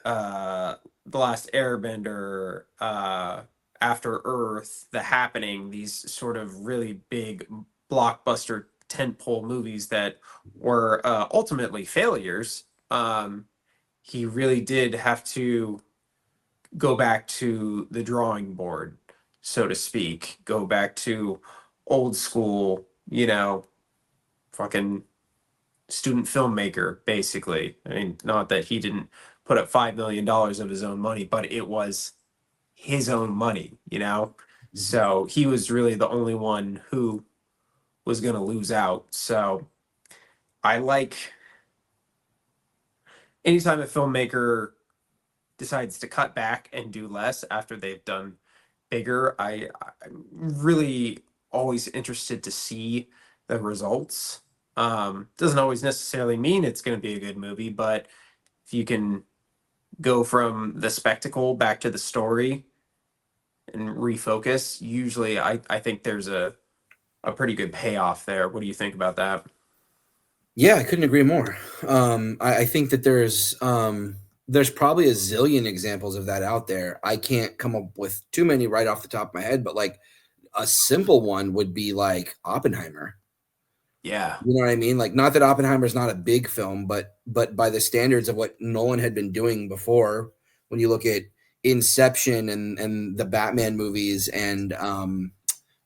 Speaker 1: The Last Airbender, After Earth, The Happening, these sort of really big blockbuster tentpole movies that were ultimately failures. He really did have to go back to the drawing board, so to speak, go back to old school, fucking student filmmaker, basically. I mean, not that he didn't put up $5 million of his own money, but it was his own money. So he was really the only one who was going to lose out. So I like anytime a filmmaker decides to cut back and do less after they've done bigger, I'm really always interested to see the results. Doesn't always necessarily mean it's going to be a good movie, but if you can go from the spectacle back to the story and refocus, usually I think there's a pretty good payoff there. What do you think about that?
Speaker 2: Yeah, I couldn't agree more. I think that there's probably a zillion examples of that out there. I can't come up with too many right off the top of my head, but like a simple one would be like Oppenheimer.
Speaker 1: Yeah.
Speaker 2: You know what I mean? Like, not that Oppenheimer's not a big film, but by the standards of what Nolan had been doing before, when you look at Inception and the Batman movies and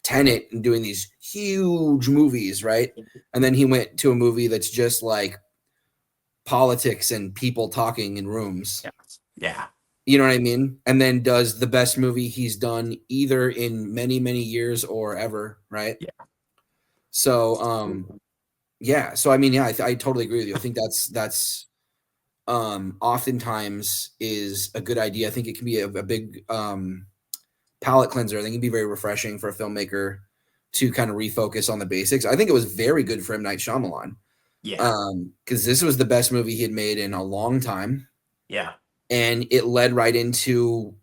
Speaker 2: Tenet and doing these huge movies, right? And then he went to a movie that's just like politics and people talking in rooms.
Speaker 1: Yeah.
Speaker 2: You know what I mean? And then does the best movie he's done either in many, many years or ever, right?
Speaker 1: Yeah.
Speaker 2: So, yeah. So, I mean, yeah, I totally agree with you. I think that's oftentimes is a good idea. I think it can be a big palate cleanser. I think it'd be very refreshing for a filmmaker to kind of refocus on the basics. I think it was very good for M. Night Shyamalan.
Speaker 1: Yeah.
Speaker 2: Because this was the best movie he had made in a long time.
Speaker 1: Yeah.
Speaker 2: And it led right into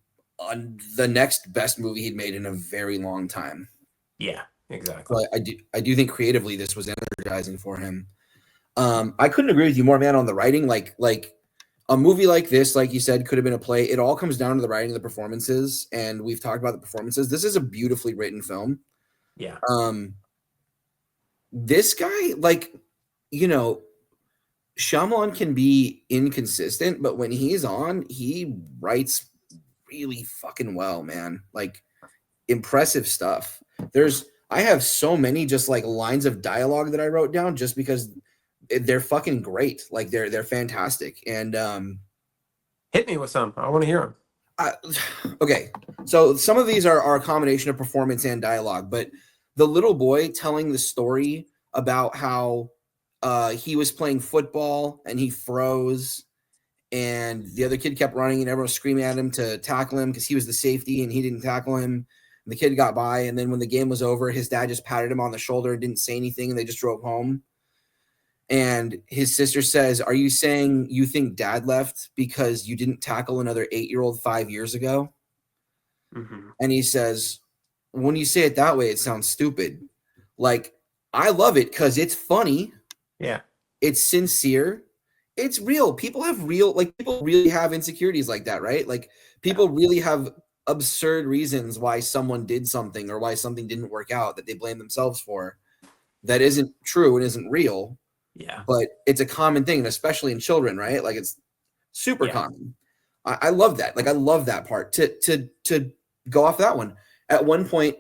Speaker 2: the next best movie he'd made in a very long time.
Speaker 1: Yeah, exactly.
Speaker 2: But I do think creatively this was energizing for him. I couldn't agree with you more, man, on the writing. Like a movie like this, like you said, could have been a play. It all comes down to the writing, the performances, and we've talked about the performances. This is a beautifully written film.
Speaker 1: Yeah.
Speaker 2: This guy, like, you know, Shyamalan can be inconsistent, but when he's on, he writes really fucking well, man. Like, impressive stuff. I have so many just like lines of dialogue that I wrote down just because they're fucking great. Like they're fantastic. And
Speaker 1: hit me with some. I want to hear them.
Speaker 2: Okay, so some of these are a combination of performance and dialogue, but the little boy telling the story about how he was playing football and he froze and the other kid kept running and everyone was screaming at him to tackle him because he was the safety and he didn't tackle him. And the kid got by, and then when the game was over, his dad just patted him on the shoulder and didn't say anything, and they just drove home. And his sister says, "Are you saying you think dad left because you didn't tackle another 8-year-old 5 years ago?"
Speaker 1: Mm-hmm.
Speaker 2: And he says, "When you say it that way, it sounds stupid." Like, I love it because it's funny.
Speaker 1: Yeah.
Speaker 2: It's sincere. It's real. People really have insecurities like that, right? Like, people really have absurd reasons why someone did something or why something didn't work out that they blame themselves for. That isn't true and isn't real.
Speaker 1: Yeah.
Speaker 2: But it's a common thing, especially in children, right? Like, it's super common. I love that. Like, I love that part. To go off that one. At one point,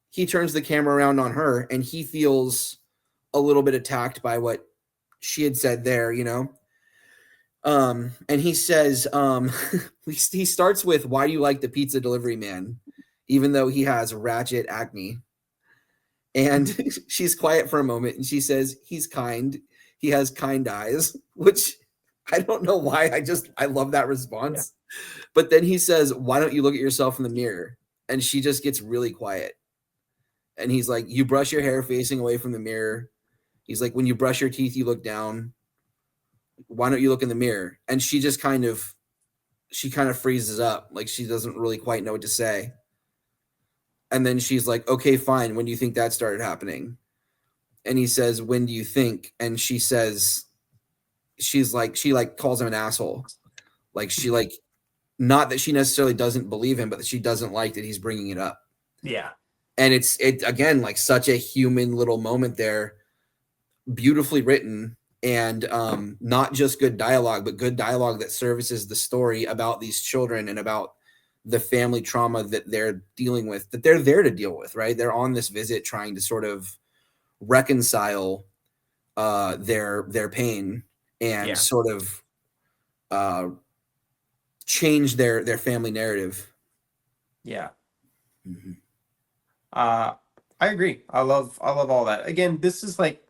Speaker 2: he turns the camera around on her and he feels a little bit attacked by what she had said there, you know? And he says, he starts with, "Why do you like the pizza delivery man?" Even though he has ratchet acne. And she's quiet for a moment and she says, "He's kind. He has kind eyes," which I don't know why. I love that response. Yeah. But then he says, "Why don't you look at yourself in the mirror?" And she just gets really quiet. And he's like, "You brush your hair facing away from the mirror." He's like, "When you brush your teeth, you look down. Why don't you look in the mirror?" And she kind of freezes up. Like, she doesn't really quite know what to say. And then she's like, "Okay, fine. When do you think that started happening?" And he says, "When do you think?" And she says, she calls him an asshole. Like, she not that she necessarily doesn't believe him, but that she doesn't like that he's bringing it up.
Speaker 1: Yeah.
Speaker 2: And it again, like, such a human little moment there, beautifully written. And not just good dialogue, but good dialogue that services the story about these children and about the family trauma that they're dealing with, that they're there to deal with, right? They're on this visit trying to sort of reconcile their pain and sort of change their family narrative.
Speaker 1: Yeah. Mm-hmm. I agree. I love all that. Again, this is like,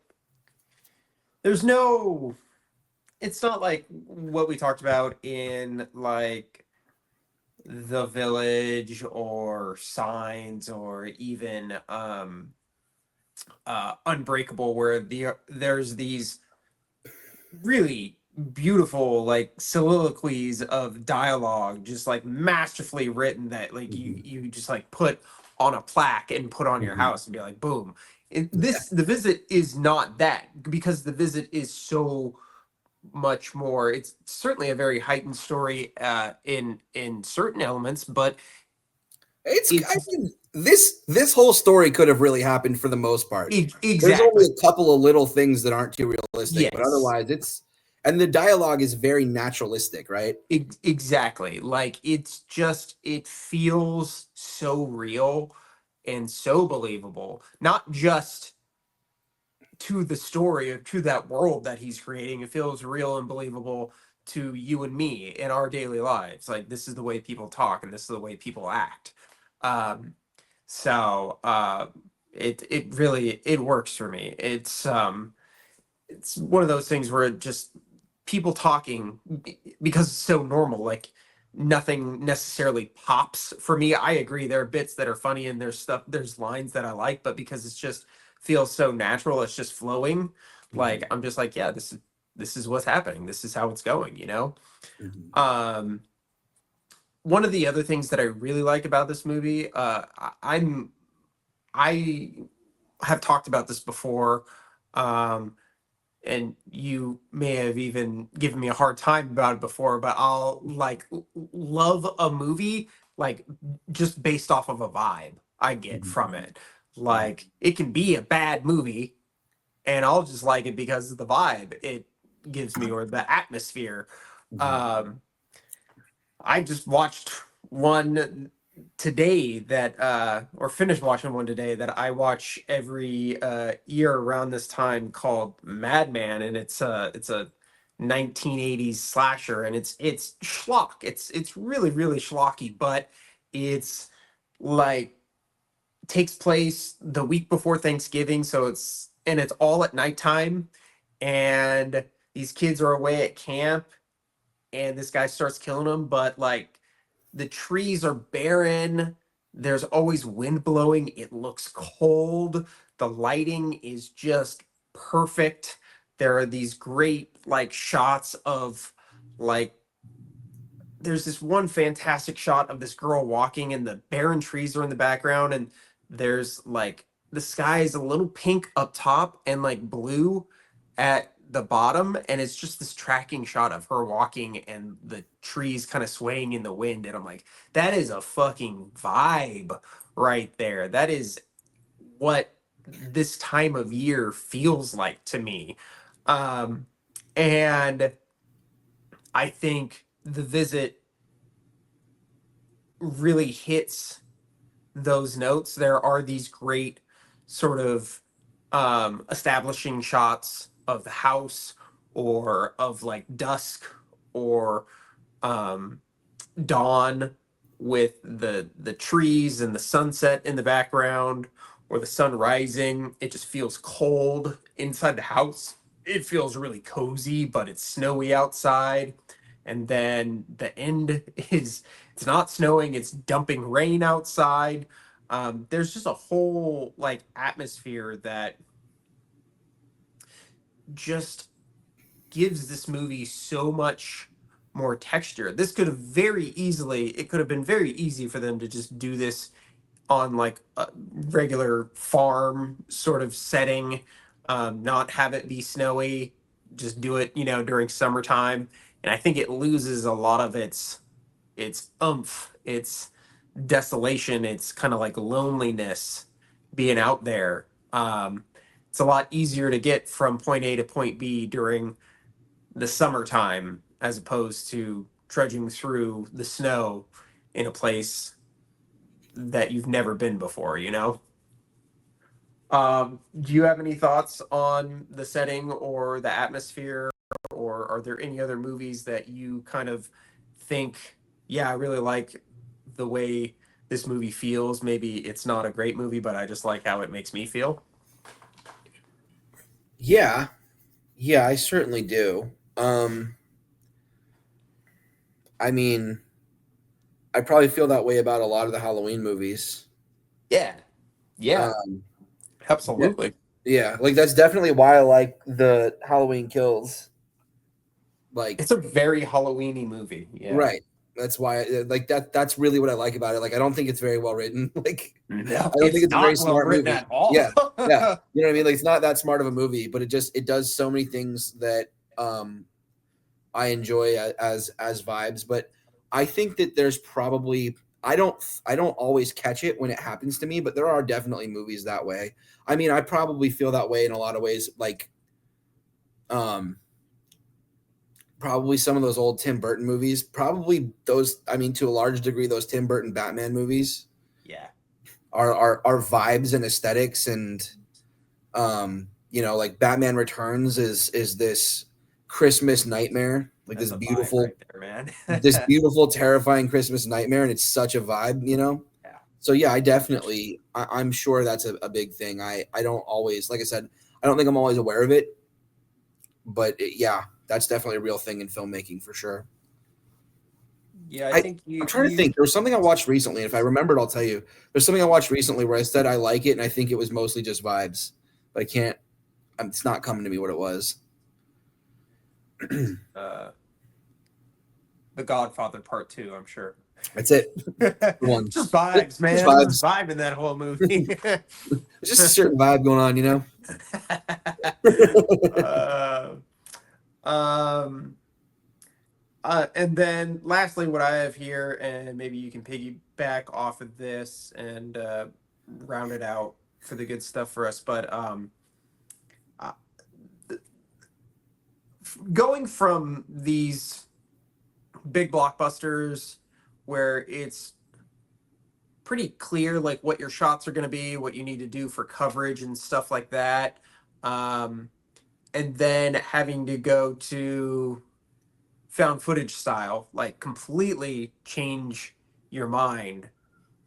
Speaker 1: it's not like what we talked about in like The Village or Signs or even Unbreakable, where there's these really beautiful like soliloquies of dialogue just like masterfully written that like you just like put on a plaque and put on your house and be like, boom. The Visit is not that, because The Visit is so much more. It's certainly a very heightened story in certain elements, but
Speaker 2: I mean, this whole story could have really happened for the most part.
Speaker 1: Exactly.
Speaker 2: There's only a couple of little things that aren't too realistic, but otherwise and the dialogue is very naturalistic, right?
Speaker 1: Exactly. Like, it feels so real and so believable, not just to the story or to that world that he's creating. It feels real and believable to you and me in our daily lives. Like, this is the way people talk and this is the way people act. It really, it works for me. It's one of those things where it just, people talking, because it's so normal, like nothing necessarily pops for me. I agree, there are bits that are funny and there's lines that I like, but because it's just feels so natural, it's just flowing. Like, I'm just like, yeah, this is what's happening, this is how it's going, you know. One of the other things that I really like about this movie, I have talked about this before, and you may have even given me a hard time about it before, but I'll like love a movie like just based off of a vibe I get
Speaker 2: Mhm.
Speaker 1: from it. Like it can be a bad movie and I'll just like it because of the vibe it gives me or the atmosphere.
Speaker 2: Mhm.
Speaker 1: Um, I just watched one today that or finished watching one today that I watch every year around this time called Madman, and it's a 1980s slasher, and it's schlock. It's really really schlocky, but it's like takes place the week before Thanksgiving, so it's all at nighttime, and these kids are away at camp, and this guy starts killing them, but like the trees are barren. There's always wind blowing. It looks cold. The lighting is just perfect. There are these great like shots of like there's this one fantastic shot of this girl walking and the barren trees are in the background and there's like the sky is a little pink up top and like blue at the bottom, and it's just this tracking shot of her walking and the trees kind of swaying in the wind, and I'm like, that is a fucking vibe right there. That is what this time of year feels like to me. um and I think The Visit really hits those notes. There are these great sort of establishing shots of the house or of like dusk or um, dawn with the trees and the sunset in the background or the sun rising. It just feels cold inside the house. It feels really cozy, but it's snowy outside. And then the end is it's not snowing, it's dumping rain outside. There's just a whole like atmosphere that just gives this movie so much more texture. This could have very easily, it could have been very easy for them to just do this on like a regular farm sort of setting, not have it be snowy, just do it, during summertime. And I think it loses a lot of its oomph, its desolation, its kind of like loneliness being out there. It's a lot easier to get from point A to point B during the summertime as opposed to trudging through the snow in a place that you've never been before. Do you have any thoughts on the setting or the atmosphere, or are there any other movies that you kind of think, yeah, I really like the way this movie feels? Maybe it's not a great movie, but I just like how it makes me feel.
Speaker 2: Yeah, yeah, I certainly do. I mean, I probably feel that way about a lot of the Halloween movies.
Speaker 1: Yeah, yeah,
Speaker 2: Um, yeah,
Speaker 1: absolutely.
Speaker 2: yeah, like that's definitely why I like the Halloween Kills. Like,
Speaker 1: It's a very Halloweeny movie. Yeah.
Speaker 2: right. That's why, like that. That's really what I like about it. Like, I don't think it's very well written. Like,
Speaker 1: No,
Speaker 2: I don't think
Speaker 1: it's
Speaker 2: it's a very
Speaker 1: not well
Speaker 2: smart
Speaker 1: written
Speaker 2: movie.
Speaker 1: at all.
Speaker 2: Yeah, yeah. You know what I mean? Like, it's not that smart of a movie, but it does so many things that I enjoy as vibes. But I think that there's probably I don't always catch it when it happens to me, but there are definitely movies that way. I mean, I probably feel that way in a lot of ways. Like, um, probably some of those old Tim Burton movies. Probably those. I mean, to a large degree, those Tim Burton Batman movies
Speaker 1: Yeah.
Speaker 2: are vibes and aesthetics and like Batman Returns is this Christmas nightmare, like
Speaker 1: That's a vibe right there, man.
Speaker 2: this beautiful, terrifying Christmas nightmare, and it's such a vibe.
Speaker 1: Yeah.
Speaker 2: So yeah, I'm sure that's a big thing. I don't always, like I said, I don't think I'm always aware of it, but yeah, that's definitely a real thing in filmmaking for sure.
Speaker 1: Yeah, I
Speaker 2: I
Speaker 1: think
Speaker 2: I'm
Speaker 1: you
Speaker 2: trying to
Speaker 1: you
Speaker 2: think. There was something I watched recently, and if I remembered, I'll tell you. There's something I watched recently where I said I like it, and I think it was mostly just vibes, but I can't. It's not coming to me what it was.
Speaker 1: uh The Godfather Part 2, I'm sure.
Speaker 2: That's it. One.
Speaker 1: Just vibes, man.
Speaker 2: Just
Speaker 1: I was
Speaker 2: vibes.
Speaker 1: vibing that whole movie.
Speaker 2: There's just a certain vibe going on, you know?
Speaker 1: um, and then lastly, what I have here, and maybe you can piggyback off of this and round it out for the good stuff for us. But uh, going from these big blockbusters where it's pretty clear like what your shots are going to be, what you need to do for coverage and stuff like that, and then having to go to found footage style, like completely change your mind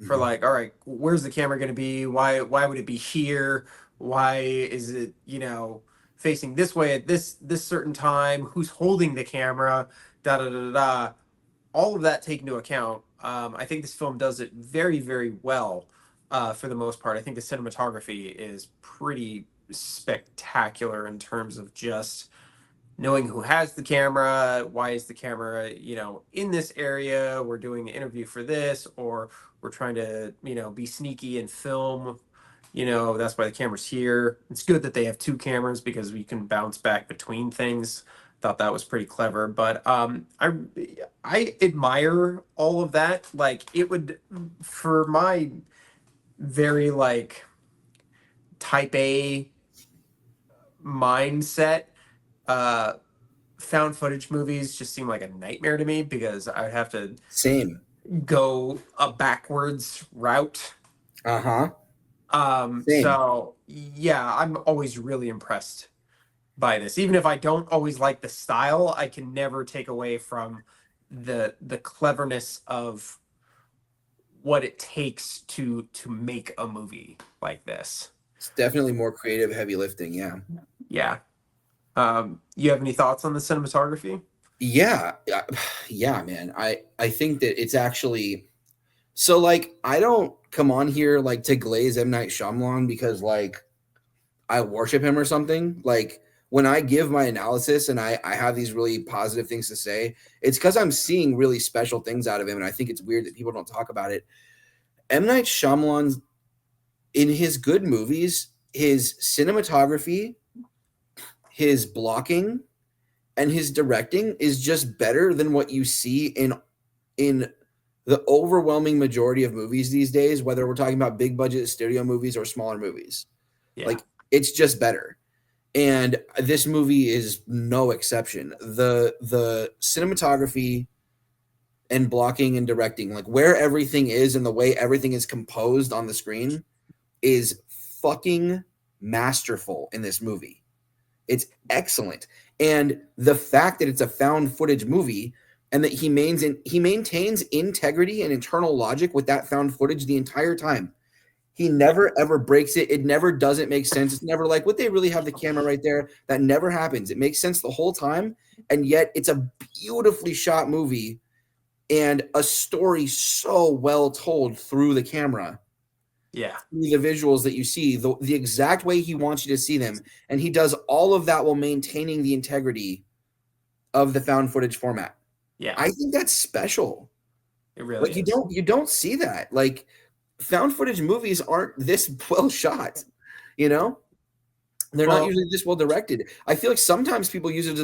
Speaker 1: for like, all right, where's the camera going to be? Why would it be here? Why is it, facing this way at this certain time? Who's holding the camera? Da da da da. Da. All of that taken into account, I think this film does it very, very well for the most part. I think the cinematography is pretty spectacular in terms of just knowing who has the camera, why is the camera, in this area, we're doing the interview for this, or we're trying to, be sneaky and film, that's why the camera's here. It's good that they have two cameras because we can bounce back between things. Thought that was pretty clever, but I admire all of that. Like it would, for my very like type A mindset, uh found footage movies just seem like a nightmare to me because I would have to
Speaker 2: Same.
Speaker 1: go a backwards route.
Speaker 2: Same.
Speaker 1: So yeah, I'm always really impressed by this. Even if I don't always like the style, I can never take away from the cleverness of what it takes to make a movie like this.
Speaker 2: It's definitely more creative, heavy lifting. Yeah.
Speaker 1: Yeah. You have any thoughts on the cinematography?
Speaker 2: Yeah. Yeah, man. I think that it's actually so like I don't come on here like to glaze M. Night Shyamalan because like I worship him or something. Like when I give my analysis and I have these really positive things to say, it's because I'm seeing really special things out of him. And I think it's weird that people don't talk about it. M. Night Shyamalan, in his good movies, his cinematography, his blocking, and his directing is just better than what you see in the overwhelming majority of movies these days, whether we're talking about big budget studio movies or smaller movies.
Speaker 1: Yeah.
Speaker 2: Like it's just better. And this movie is no exception. The cinematography and blocking and directing, like where everything is and the way everything is composed on the screen is fucking masterful in this movie. It's excellent. And the fact that it's a found footage movie and that he maintains integrity and internal logic with that found footage the entire time. He never ever breaks it. It never doesn't make sense. It's never like, would they really have the camera right there? That never happens. It makes sense the whole time. And yet it's a beautifully shot movie and a story so well told through the camera.
Speaker 1: Yeah.
Speaker 2: The visuals that you see, the exact way he wants you to see them. And he does all of that while maintaining the integrity of the found footage format.
Speaker 1: Yeah.
Speaker 2: I think that's special.
Speaker 1: It really
Speaker 2: like
Speaker 1: is.
Speaker 2: You don't see that. Like found footage movies aren't this well shot, you know? They're not usually this well directed. I feel like sometimes people use it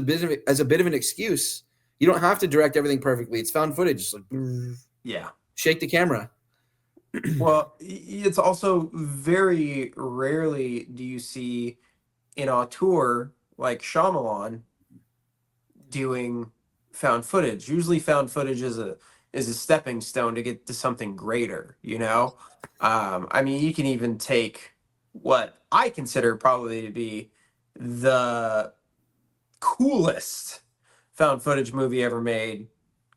Speaker 2: as a bit of an excuse. You don't have to direct everything perfectly. It's found footage. Just like,
Speaker 1: yeah.
Speaker 2: Shake the camera.
Speaker 1: Well, it's also very rarely do you see an auteur like Shyamalan doing found footage. Usually found footage is a stepping stone to get to something greater, I mean, you can even take what I consider probably to be the coolest found footage movie ever made,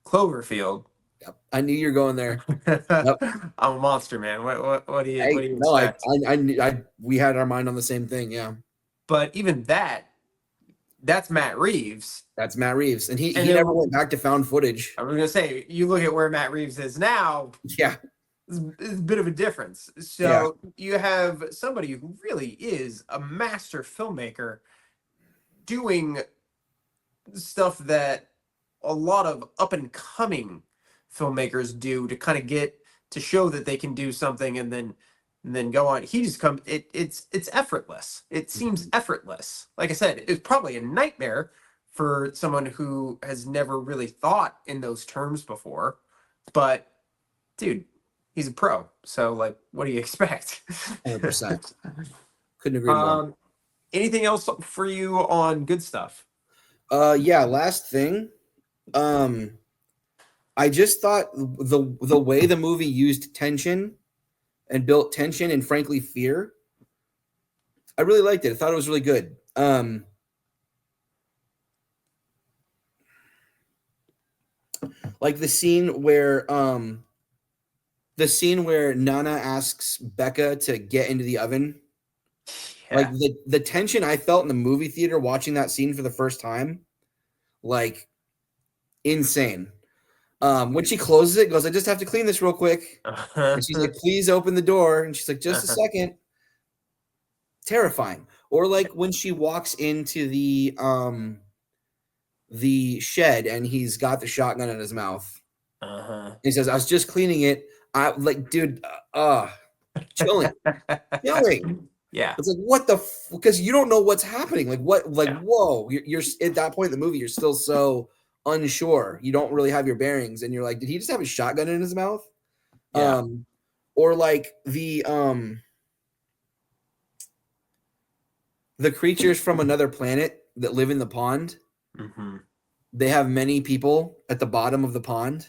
Speaker 1: Cloverfield.
Speaker 2: Yep. I knew you're going there.
Speaker 1: Yep. I'm a monster, man. What do you
Speaker 2: No,
Speaker 1: expect?
Speaker 2: we had our mind on the same thing. Yeah.
Speaker 1: But even that's Matt Reeves.
Speaker 2: That's Matt Reeves. And he never went back to found footage.
Speaker 1: I was going to say, you look at where Matt Reeves is now.
Speaker 2: Yeah.
Speaker 1: It's a bit of a difference. So you have somebody who really is a master filmmaker doing stuff that a lot of up and coming filmmakers do to kind of get to show that they can do something and then go on. He just comes. It's effortless. It seems effortless. Like I said, it's probably a nightmare for someone who has never really thought in those terms before. But dude, he's a pro. So like, what do you expect?
Speaker 2: 100%. Couldn't agree more.
Speaker 1: Anything else for you on good stuff?
Speaker 2: Yeah, last thing. I just thought the way the movie used tension and built tension and frankly fear, I really liked it. I thought it was really good. Like the scene where Nana asks Becca to get into the oven. Yeah. Like the tension I felt in the movie theater watching that scene for the first time, like insane. When she closes it, goes, I just have to clean this real quick. And she's like, please open the door. And she's like, just a second. Terrifying. Or like when she walks into the shed and he's got the shotgun in his mouth. He says, I was just cleaning it. I like, dude, chilling.
Speaker 1: Yeah.
Speaker 2: It's like, what the because you don't know what's happening. Like what, like, whoa, you're at that point in the movie, you're still so unsure. You don't really have your bearings, and you're like, did he just have a shotgun in his mouth?
Speaker 1: Yeah.
Speaker 2: Or like the creatures from another planet that live in the pond. They have many people at the bottom of the pond.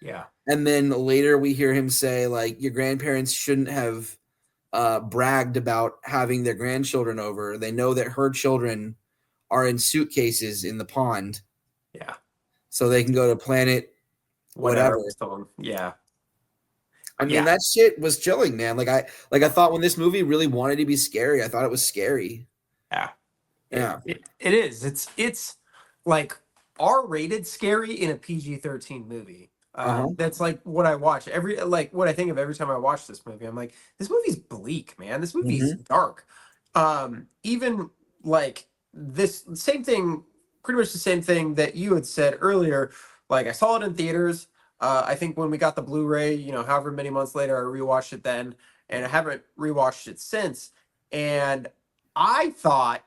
Speaker 1: Yeah.
Speaker 2: And then later we hear him say, like, your grandparents shouldn't have bragged about having their grandchildren over. They know that her children are in suitcases in the pond.
Speaker 1: Yeah.
Speaker 2: So they can go to planet whatever.
Speaker 1: Yeah.
Speaker 2: I mean, that shit was chilling, man. Like I thought when this movie really wanted to be scary, I thought it was scary.
Speaker 1: Yeah.
Speaker 2: Yeah.
Speaker 1: It is. It's like R-rated scary in a PG-13 movie. That's like what I watch what I think of every time I watch this movie. I'm like, this movie's bleak, man. This movie's dark. Even like this same thing, pretty much the same thing that you had said earlier. Like I saw it in theaters. I think when we got the Blu-ray, however many months later, I rewatched it then, and I haven't rewatched it since. And I thought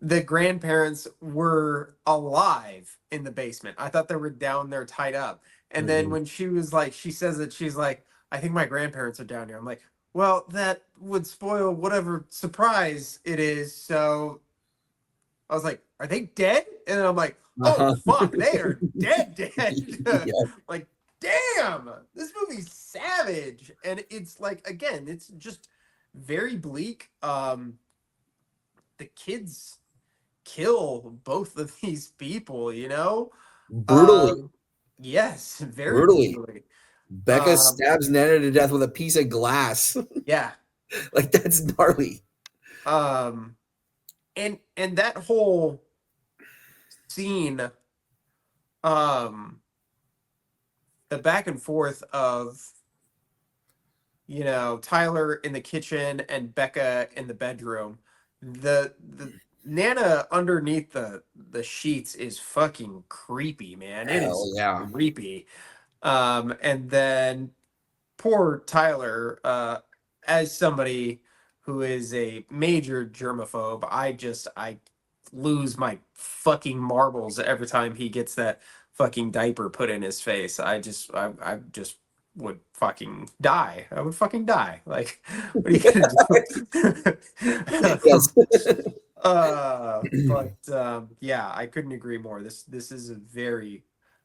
Speaker 1: the grandparents were alive in the basement. I thought they were down there tied up. And then when she was like, she says that she's like, I think my grandparents are down here. I'm like, well, that would spoil whatever surprise it is. So I was like, are they dead? And then I'm like, oh, fuck, they are dead. Like, damn, this movie's savage. And it's like, again, it's just very bleak. The kids kill both of these people,
Speaker 2: brutally.
Speaker 1: Yes, very brutally.
Speaker 2: Becca stabs Nana to death with a piece of glass.
Speaker 1: Yeah.
Speaker 2: Like, that's gnarly.
Speaker 1: And that whole scene, the back and forth of Tyler in the kitchen and Becca in the bedroom, the Nana underneath the sheets is fucking creepy, man. It is creepy. And then poor Tyler, as somebody who is a major germaphobe, I lose my fucking marbles every time he gets that fucking diaper put in his face. I just would fucking die. I would fucking die. Like, what are you gonna do? Yeah, I couldn't agree more. This is a very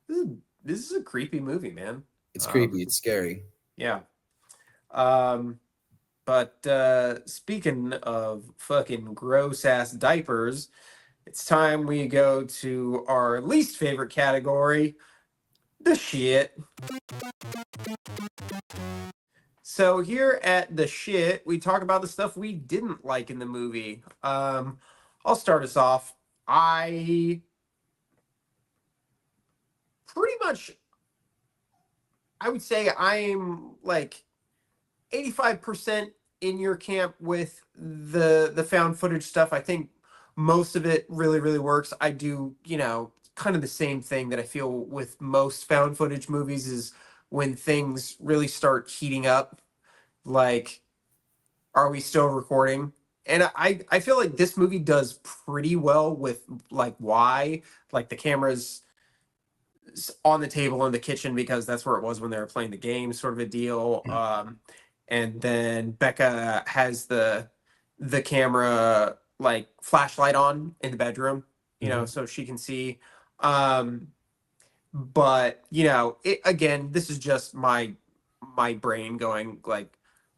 Speaker 1: this is a creepy movie, man.
Speaker 2: It's creepy. It's scary.
Speaker 1: Yeah. But speaking of fucking gross ass diapers, it's time we go to our least favorite category, the shit. So here at the shit, we talk about the stuff we didn't like in the movie. I'll start us off. I would say I'm like 85% in your camp with the found footage stuff. I think most of it really, really works. I do, kind of the same thing that I feel with most found footage movies is when things really start heating up, like, are we still recording? And I feel like this movie does pretty well with like why, like the camera's on the table in the kitchen because that's where it was when they were playing the game, sort of a deal. And then Becca has the camera like flashlight on in the bedroom, so she can see. But again, this is just my brain going like,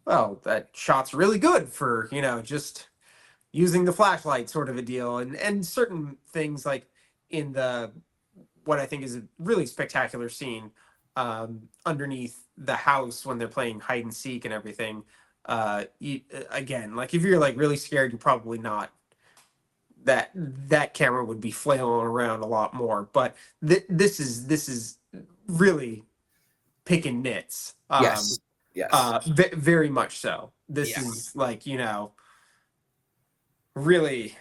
Speaker 1: well, that shot's really good for just using the flashlight, sort of a deal, and certain things like in the what I think is a really spectacular scene underneath the house when they're playing hide and seek and everything. Again, like if you're like really scared, you're probably not. That camera would be flailing around a lot more. But this is really picking nits.
Speaker 2: Yes.
Speaker 1: Very much so. This is like really.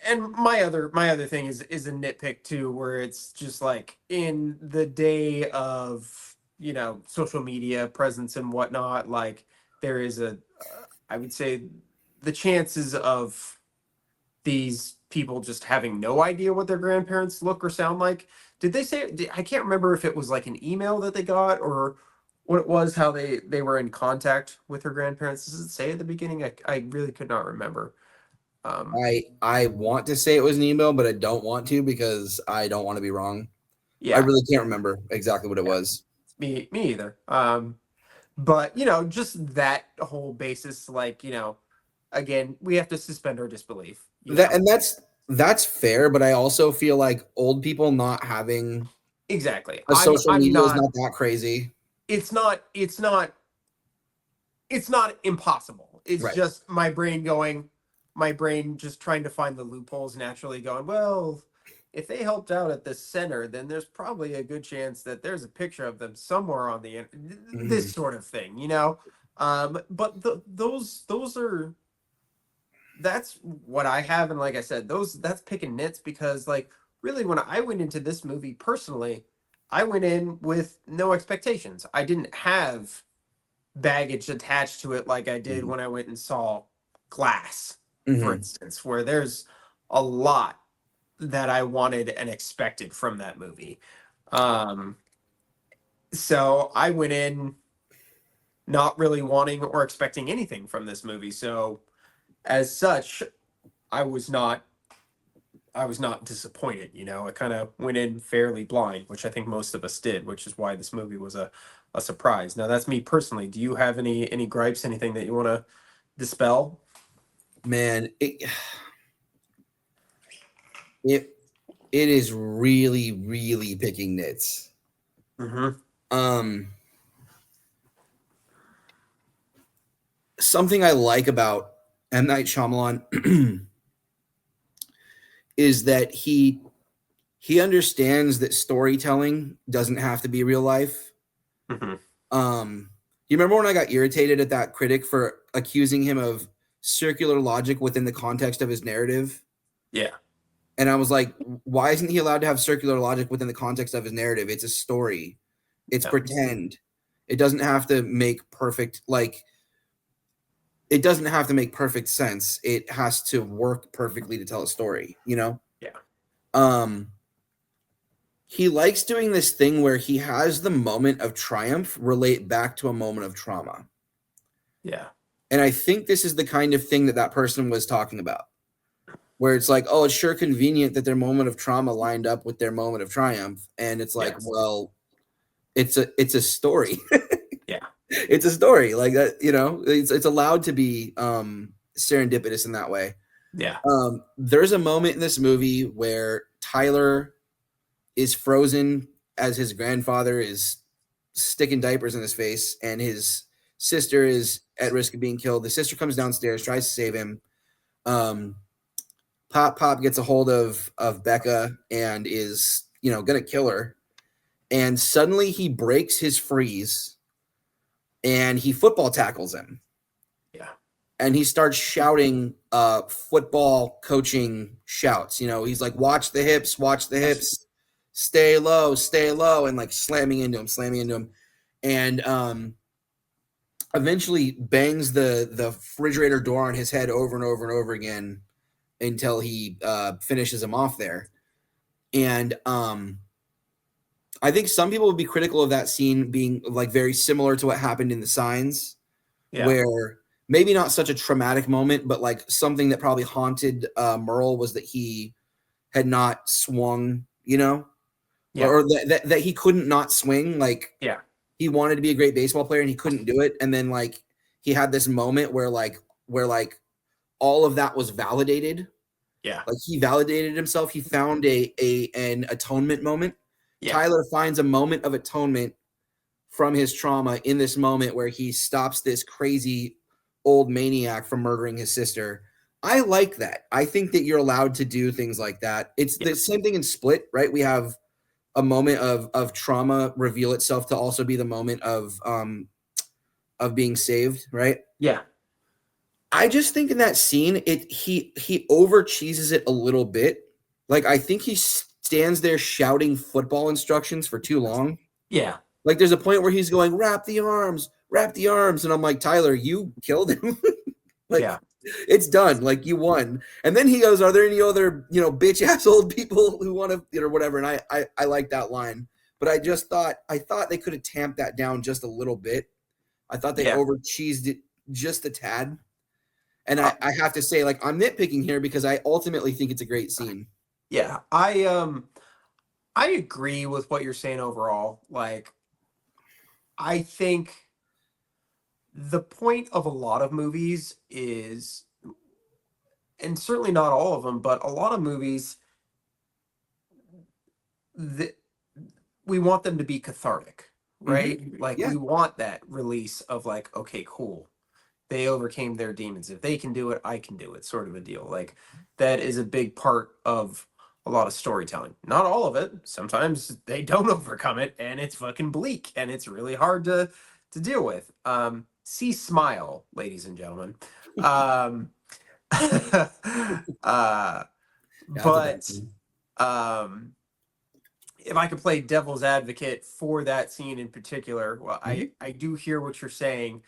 Speaker 1: And my other thing is a nitpick too, where it's just like in the day of social media presence and whatnot, like there is I would say the chances of these people just having no idea what their grandparents look or sound like. Did they say? I can't remember if it was like an email that they got or what it was, how they were in contact with her grandparents. Does it say at the beginning? I really could not remember.
Speaker 2: I want to say it was an email, but I don't want to because I don't want to be wrong.
Speaker 1: Yeah,
Speaker 2: I really can't remember exactly what it was.
Speaker 1: Me either. But just that whole basis, like again, we have to suspend our disbelief.
Speaker 2: That's fair, but I also feel like old people not having
Speaker 1: exactly.
Speaker 2: a social
Speaker 1: I'm
Speaker 2: media is
Speaker 1: not.
Speaker 2: not that crazy.
Speaker 1: It's not. It's not impossible. It's
Speaker 2: Right.
Speaker 1: just my brain going. My brain just trying to find the loopholes naturally going, well, if they helped out at the center, then there's probably a good chance that there's a picture of them somewhere on the this sort of thing, but those are that's what I have. And like I said, that's picking nits because like really when I went into this movie personally, I went in with no expectations. I didn't have baggage attached to it like I did when I went and saw Glass, for instance, where there's a lot that I wanted and expected from that movie. So I went in not really wanting or expecting anything from this movie. So as such, I was not disappointed. I kind of went in fairly blind, which I think most of us did, which is why this movie was a surprise. Now that's me personally. Do you have any gripes, anything that you want to dispel?
Speaker 2: Man, it is really, really picking nits. Something I like about M. Night Shyamalan is that he understands that storytelling doesn't have to be real life. You remember when I got irritated at that critic for accusing him of circular logic within the context of his narrative?
Speaker 1: Yeah.
Speaker 2: And I was like, why isn't he allowed to have circular logic within the context of his narrative? It's a story. It's pretend. It doesn't have to make perfect, it doesn't have to make perfect sense. It has to work perfectly to tell a story,
Speaker 1: Yeah.
Speaker 2: He likes doing this thing where he has the moment of triumph relate back to a moment of trauma.
Speaker 1: Yeah.
Speaker 2: And I think this is the kind of thing that person was talking about, where it's like, oh, it's sure convenient that their moment of trauma lined up with their moment of triumph. And it's like, well, it's a story.
Speaker 1: Yeah.
Speaker 2: It's a story like that, it's allowed to be serendipitous in that way.
Speaker 1: Yeah.
Speaker 2: There's a moment in this movie where Tyler is frozen as his grandfather is sticking diapers in his face and his sister is at risk of being killed. The sister comes downstairs, tries to save him. Pop gets a hold of Becca and is, gonna kill her. And suddenly he breaks his freeze and he football tackles him.
Speaker 1: Yeah.
Speaker 2: and he starts shouting football coaching shouts. You know, he's like, watch the hips, stay low, and like slamming into him. And eventually bangs the refrigerator door on his head over and over and over again until he finishes him off there. And I think some people would be critical of that scene being like very similar to what happened in The Signs, where maybe not such a traumatic moment, but like something that probably haunted Merle was that he had not swung, you know, or that he couldn't not swing. Like, he wanted to be a great baseball player and he couldn't do it. And then like he had this moment where all of that was validated.
Speaker 1: Yeah.
Speaker 2: Like he validated himself. He found an atonement moment. Yeah. Tyler finds a moment of atonement from his trauma in this moment where he stops this crazy old maniac from murdering his sister. I like that. I think that you're allowed to do things like that. It's the same thing in Split, right? We have a moment of trauma reveal itself to also be the moment of being saved, right?
Speaker 1: Yeah.
Speaker 2: I just think in that scene, he over cheeses it a little bit. Like, I think he stands there shouting football instructions for too long.
Speaker 1: Yeah.
Speaker 2: Like, there's a point where he's going, wrap the arms. And I'm like, Tyler, you killed him. It's done. Like, you won. And then he goes, are there any other, bitch ass old people who want to, or whatever. And I like that line. But I thought they could have tamped that down just a little bit. I thought they over cheesed it just a tad. And I have to say, like, I'm nitpicking here because I ultimately think it's a great scene.
Speaker 1: Yeah, I agree with what you're saying overall. Like, I think the point of a lot of movies is, and certainly not all of them, but a lot of movies, we want them to be cathartic, right? Mm-hmm. Like, we want that release of like, okay, cool. They overcame their demons. If they can do it, I can do it, sort of a deal. Like, that is a big part of a lot of storytelling. Not all of it. Sometimes they don't overcome it, and it's fucking bleak, and it's really hard to deal with. See Smile, ladies and gentlemen. But if I could play devil's advocate for that scene in particular, well, I do hear what you're saying.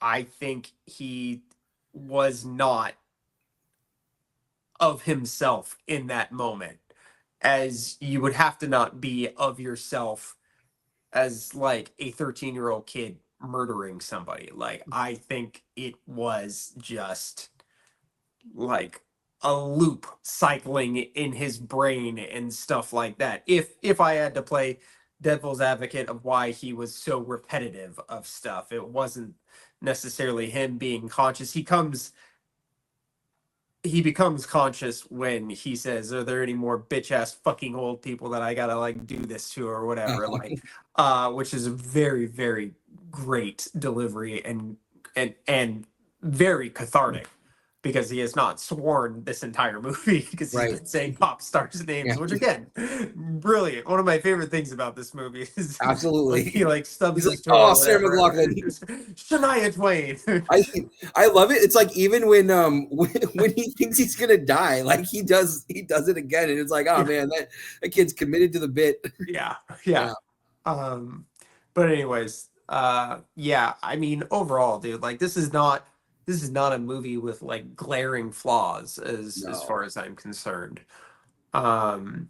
Speaker 1: I think he was not of himself in that moment, as you would have to not be of yourself as like a 13-year-old kid murdering somebody. Like, I think it was just like a loop cycling in his brain and stuff like that. If I had to play devil's advocate of why he was so repetitive of stuff, it wasn't necessarily him being conscious. He becomes conscious when he says, are there any more bitch ass fucking old people that I gotta like do this to or whatever? Like, which is a very, very great delivery and very cathartic, because he has not sworn this entire movie because he's been saying pop stars' names, which again, brilliant. One of my favorite things about this movie is
Speaker 2: absolutely
Speaker 1: he like stubs his
Speaker 2: toe. Oh, Sarah McLachlan,
Speaker 1: Shania Twain.
Speaker 2: I love it. It's like even when he thinks he's gonna die, like he does it again, and it's like, oh man, that kid's committed to the bit.
Speaker 1: Yeah. But anyways, I mean, overall, dude, like this is not a movie with like glaring flaws as far as I'm concerned. That's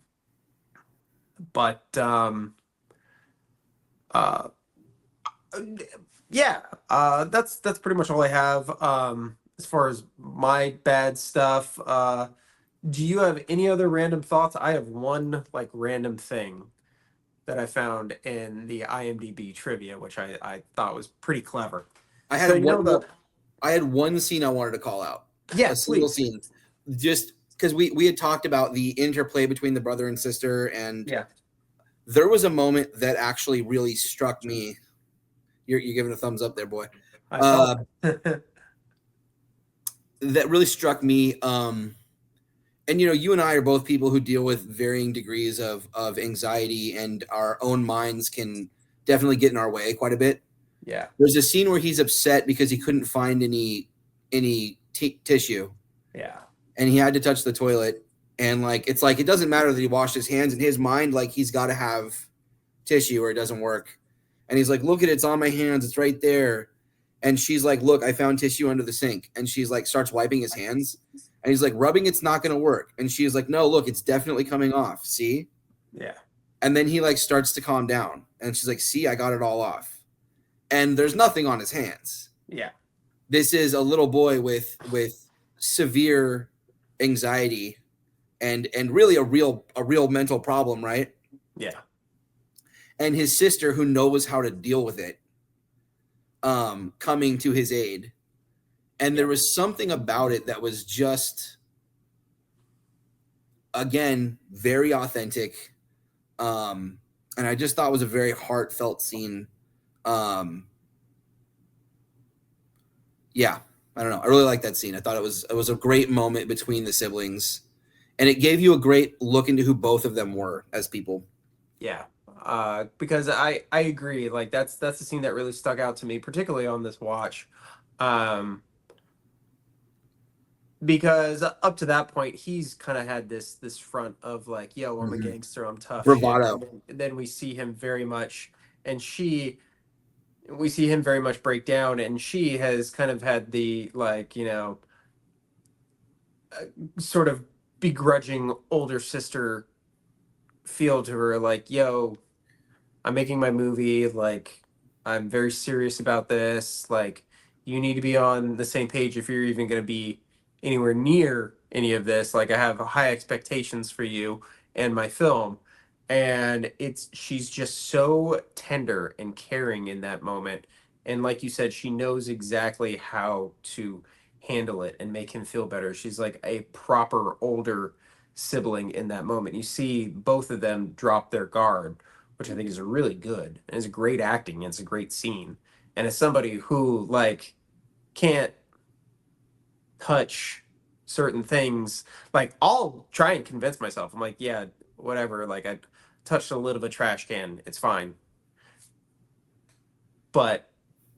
Speaker 1: pretty much all I have as far as my bad stuff. Do you have any other random thoughts? I have one like random thing that I found in the IMDb trivia, which I thought was pretty clever.
Speaker 2: I had one scene I wanted to call out.
Speaker 1: Yeah,
Speaker 2: a single scene, just because we had talked about the interplay between the brother and sister, and there was a moment that actually really struck me. You're giving a thumbs up there, boy. That really struck me. And you and I are both people who deal with varying degrees of anxiety, and our own minds can definitely get in our way quite a bit.
Speaker 1: Yeah.
Speaker 2: There's a scene where he's upset because he couldn't find any any tissue.
Speaker 1: Yeah.
Speaker 2: And he had to touch the toilet. And like, it's like, it doesn't matter that he washed his hands. In his mind, like, he's got to have tissue or it doesn't work. And he's like, look at it, it's on my hands, it's right there. And she's like, look, I found tissue under the sink. And she's like, starts wiping his hands. And he's like, rubbing it's not going to work. And she's like, no, look, it's definitely coming off. See?
Speaker 1: Yeah.
Speaker 2: And then he like starts to calm down. And she's like, see, I got it all off. And there's nothing on his hands.
Speaker 1: Yeah.
Speaker 2: This is a little boy with severe anxiety and really a real mental problem, right?
Speaker 1: Yeah.
Speaker 2: And his sister, who knows how to deal with it, coming to his aid. And there was something about it that was just, again, very authentic. And I just thought it was a very heartfelt scene. Yeah, I don't know. I really like that scene. I thought it was a great moment between the siblings. And it gave you a great look into who both of them were as people.
Speaker 1: Yeah. Because I agree. Like that's the scene that really stuck out to me, particularly on this watch. Because up to that point, he's kind of had this front of like, yo, I'm a gangster, I'm tough.
Speaker 2: Bravado.
Speaker 1: And then we see him very much, we see him very much break down, and she has kind of had the like, sort of begrudging older sister feel to her, like, yo, I'm making my movie, like, I'm very serious about this, like, you need to be on the same page if you're even going to be anywhere near any of this. Like, I have high expectations for you and my film. And she's just so tender and caring in that moment. And like you said, she knows exactly how to handle it and make him feel better. She's like a proper older sibling in that moment. You see both of them drop their guard, which I think is really good. And it's great acting. And it's a great scene. And as somebody who like can't touch certain things, like I'll try and convince myself. I'm like, yeah, whatever. Like I touched a lid of a trash can. It's fine. But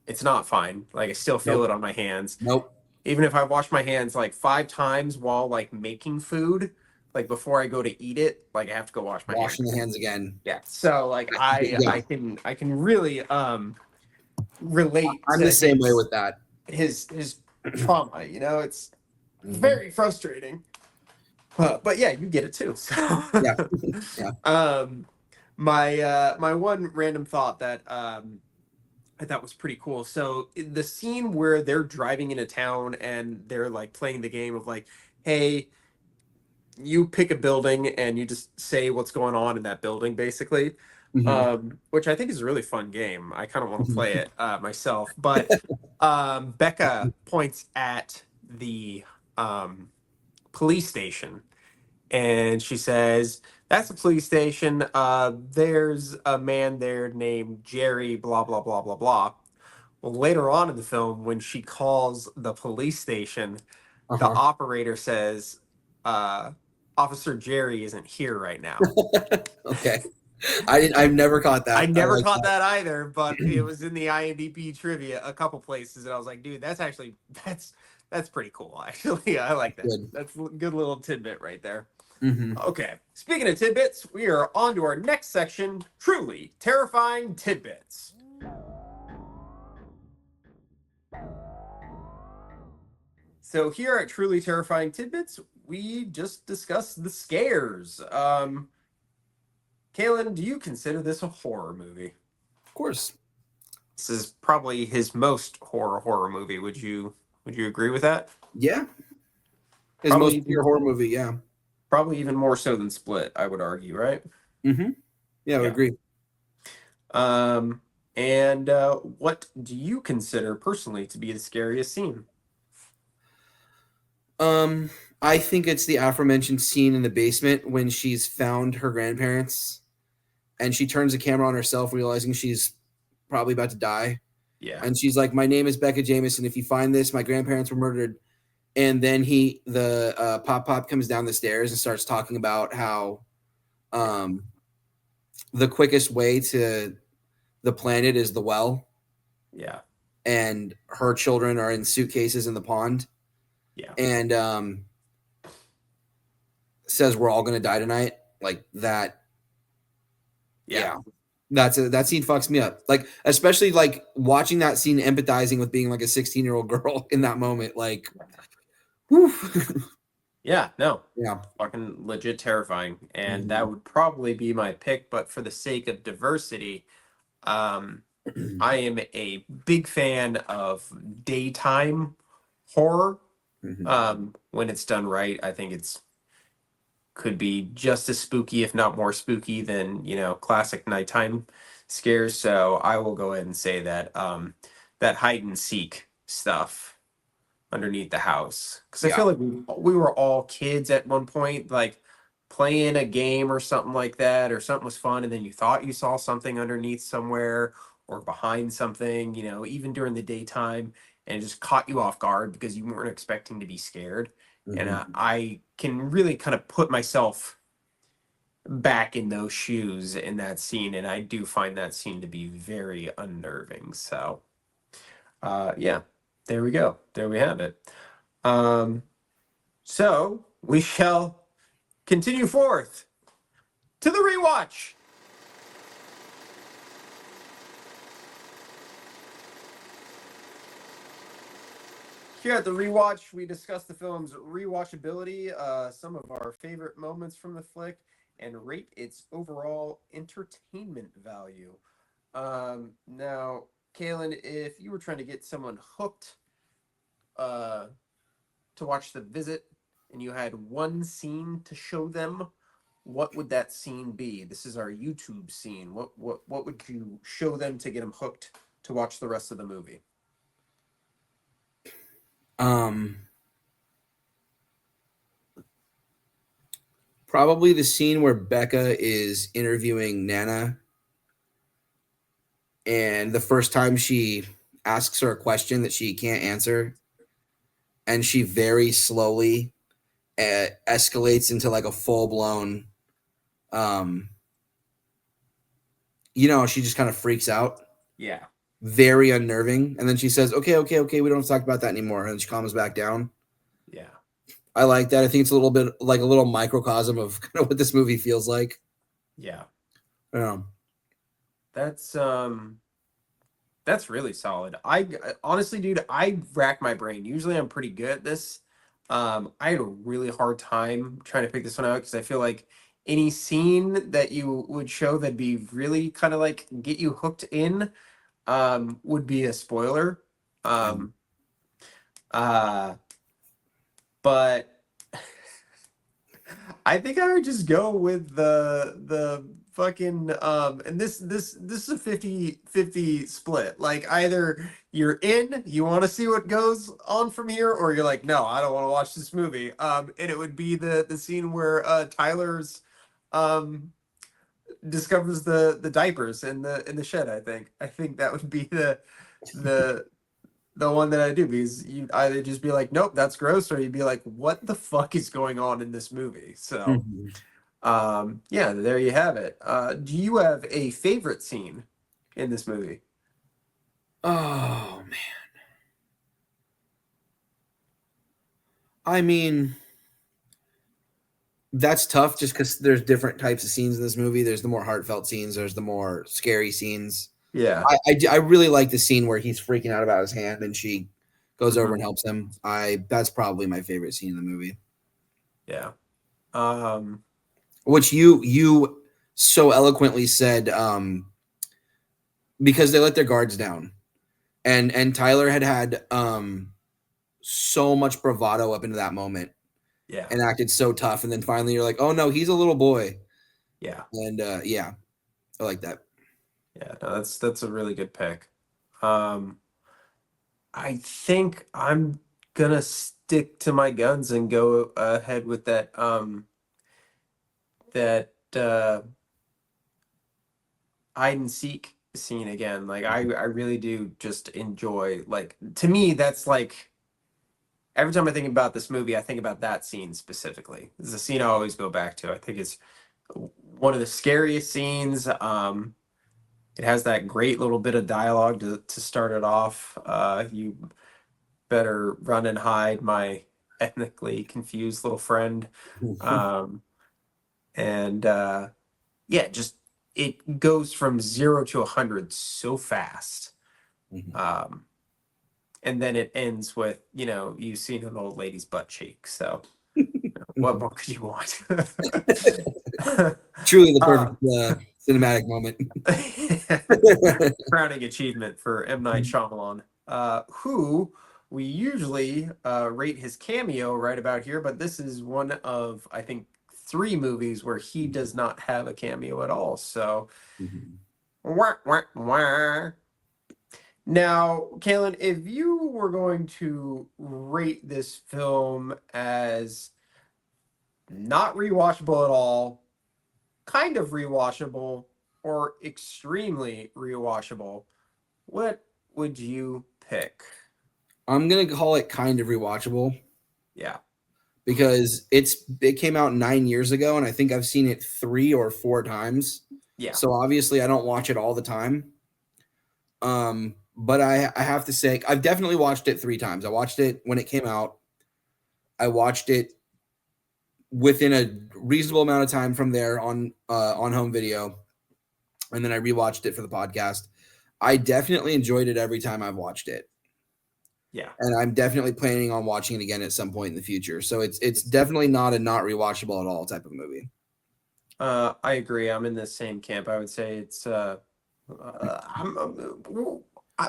Speaker 1: it's not fine. Like I still feel it on my hands.
Speaker 2: Nope.
Speaker 1: Even if I wash my hands like 5 times while like making food, like before I go to eat it, like I have to go wash my hands.
Speaker 2: Washing the hands again.
Speaker 1: Yeah. So like I can really relate.
Speaker 2: I'm the same way with that.
Speaker 1: His trauma, it's very frustrating. But yeah, you get it too. So.
Speaker 2: Yeah. Yeah.
Speaker 1: My one random thought that I thought was pretty cool. So the scene where they're driving into town and they're like playing the game of like, hey, you pick a building and you just say what's going on in that building, basically. Which I think is a really fun game. I kind of want to play it myself. But Becca points at the police station and she says, that's a police station. There's a man there named Jerry, blah, blah, blah, blah, blah. Well, later on in the film, when she calls the police station, the operator says, Officer Jerry isn't here right now.
Speaker 2: Okay. I've never caught that.
Speaker 1: I never caught that either, but it was in the IMDb trivia a couple places, and I was like, dude, that's pretty cool, actually. I like that. Good. That's a good little tidbit right there. Okay. Speaking of tidbits, we are on to our next section, truly terrifying tidbits. So here at Truly Terrifying Tidbits, we just discussed the scares. Kalen, do you consider this a horror movie?
Speaker 2: Of course.
Speaker 1: This is probably his most horror movie. Would you agree with that?
Speaker 2: Yeah. His most pure horror movie, yeah.
Speaker 1: Probably even more so than Split, I would argue, right?
Speaker 2: Yeah, I would agree.
Speaker 1: And what do you consider personally to be the scariest scene?
Speaker 2: I think it's the aforementioned scene in the basement when she's found her grandparents and she turns the camera on herself, realizing she's probably about to die.
Speaker 1: Yeah.
Speaker 2: And she's like, my name is Becca Jameson. If you find this, my grandparents were murdered. And then the Pop comes down the stairs and starts talking about how the quickest way to the planet is the well.
Speaker 1: Yeah.
Speaker 2: and her children are in suitcases in the pond.
Speaker 1: Yeah.
Speaker 2: And says we're all gonna die tonight. Like that. Yeah. That scene fucks me up. Like, especially like watching that scene, empathizing with being like a 16-year-old girl in that moment. Like, whew.
Speaker 1: Yeah, no.
Speaker 2: Yeah.
Speaker 1: Fucking legit terrifying. And that would probably be my pick, but for the sake of diversity, I am a big fan of daytime horror. When it's done right, I think it's could be just as spooky, if not more spooky than, classic nighttime scares. So I will go ahead and say that that hide and seek stuff underneath the house. Because I feel like we were all kids at one point, like playing a game or something like that, or something was fun, and then you thought you saw something underneath somewhere or behind something, even during the daytime, and it just caught you off guard because you weren't expecting to be scared. And I can really kind of put myself back in those shoes in that scene, and I do find that scene to be very unnerving. So, yeah, there we go. There we have it. So we shall continue forth to the rewatch. Here at the rewatch, we discuss the film's rewatchability, some of our favorite moments from the flick, and rate its overall entertainment value. Now, Kalen, if you were trying to get someone hooked to watch The Visit, and you had one scene to show them, what would that scene be? This is our YouTube scene. What would you show them to get them hooked to watch the rest of the movie?
Speaker 2: Probably the scene where Becca is interviewing Nana, and the first time she asks her a question that she can't answer, and she very slowly escalates into like a full-blown she just kind of freaks out.
Speaker 1: Yeah.
Speaker 2: Very unnerving. And then she says, okay, we don't have to talk about that anymore. And she calms back down.
Speaker 1: Yeah.
Speaker 2: I like that. I think it's a little bit like a little microcosm of kind of what this movie feels like.
Speaker 1: Yeah.
Speaker 2: That's
Speaker 1: really solid. I honestly, dude, I rack my brain. Usually I'm pretty good at this. I had a really hard time trying to pick this one out because I feel like any scene that you would show that'd be really kind of like get you hooked in would be a spoiler. But I think I would just go with the fucking and this is a 50-50 split. Like either you're in, you want to see what goes on from here, or you're like, no, I don't want to watch this movie. And it would be the scene where Tyler's discovers the diapers in the shed. I think that would be the one that I do, because you either just be like, nope, that's gross, or you'd be like, what the fuck is going on in this movie? So, yeah, there you have it. Do you have a favorite scene in this movie?
Speaker 2: Oh man. I mean, that's tough just because there's different types of scenes in this movie. There's the more heartfelt scenes. There's the more scary scenes.
Speaker 1: Yeah.
Speaker 2: I really like the scene where he's freaking out about his hand and she goes over and helps him. That's probably my favorite scene in the movie.
Speaker 1: Yeah.
Speaker 2: Which you so eloquently said, because they let their guards down, and Tyler had so much bravado up into that moment,
Speaker 1: Yeah.
Speaker 2: and acted so tough, and then finally you're like, oh no, he's a little boy.
Speaker 1: Yeah.
Speaker 2: And yeah, I like that.
Speaker 1: Yeah, no, that's a really good pick. I think I'm gonna stick to my guns and go ahead with that that hide and seek scene again. Like I really do just enjoy, like, to me that's like every time I think about this movie I think about that scene specifically. It's a scene I always go back to. I think it's one of the scariest scenes. It has that great little bit of dialogue to start it off. You better run and hide, my ethnically confused little friend. And yeah, just it goes from 0 to 100 so fast. And then it ends with, you seeing an old lady's butt cheek. So what more could you want?
Speaker 2: Truly the perfect cinematic moment.
Speaker 1: Crowning achievement for M. Night Shyamalan, who we usually rate his cameo right about here, but this is one of, I think, 3 movies where he does not have a cameo at all. So, wah, wah, wah. Now, Kalen, if you were going to rate this film as not rewatchable at all, kind of rewatchable, or extremely rewatchable, what would you pick?
Speaker 2: I'm gonna call it kind of rewatchable.
Speaker 1: Yeah.
Speaker 2: Because it came out 9 years ago, and I think I've seen it 3 or 4 times.
Speaker 1: Yeah.
Speaker 2: So obviously I don't watch it all the time. But I have to say I've definitely watched it 3 times. I watched it when it came out. I watched it within a reasonable amount of time from there on home video, and then I rewatched it for the podcast. I definitely enjoyed it every time I've watched it.
Speaker 1: Yeah.
Speaker 2: And I'm definitely planning on watching it again at some point in the future. So it's definitely not a not rewatchable at all type of movie.
Speaker 1: I agree. I'm in the same camp. I would say it's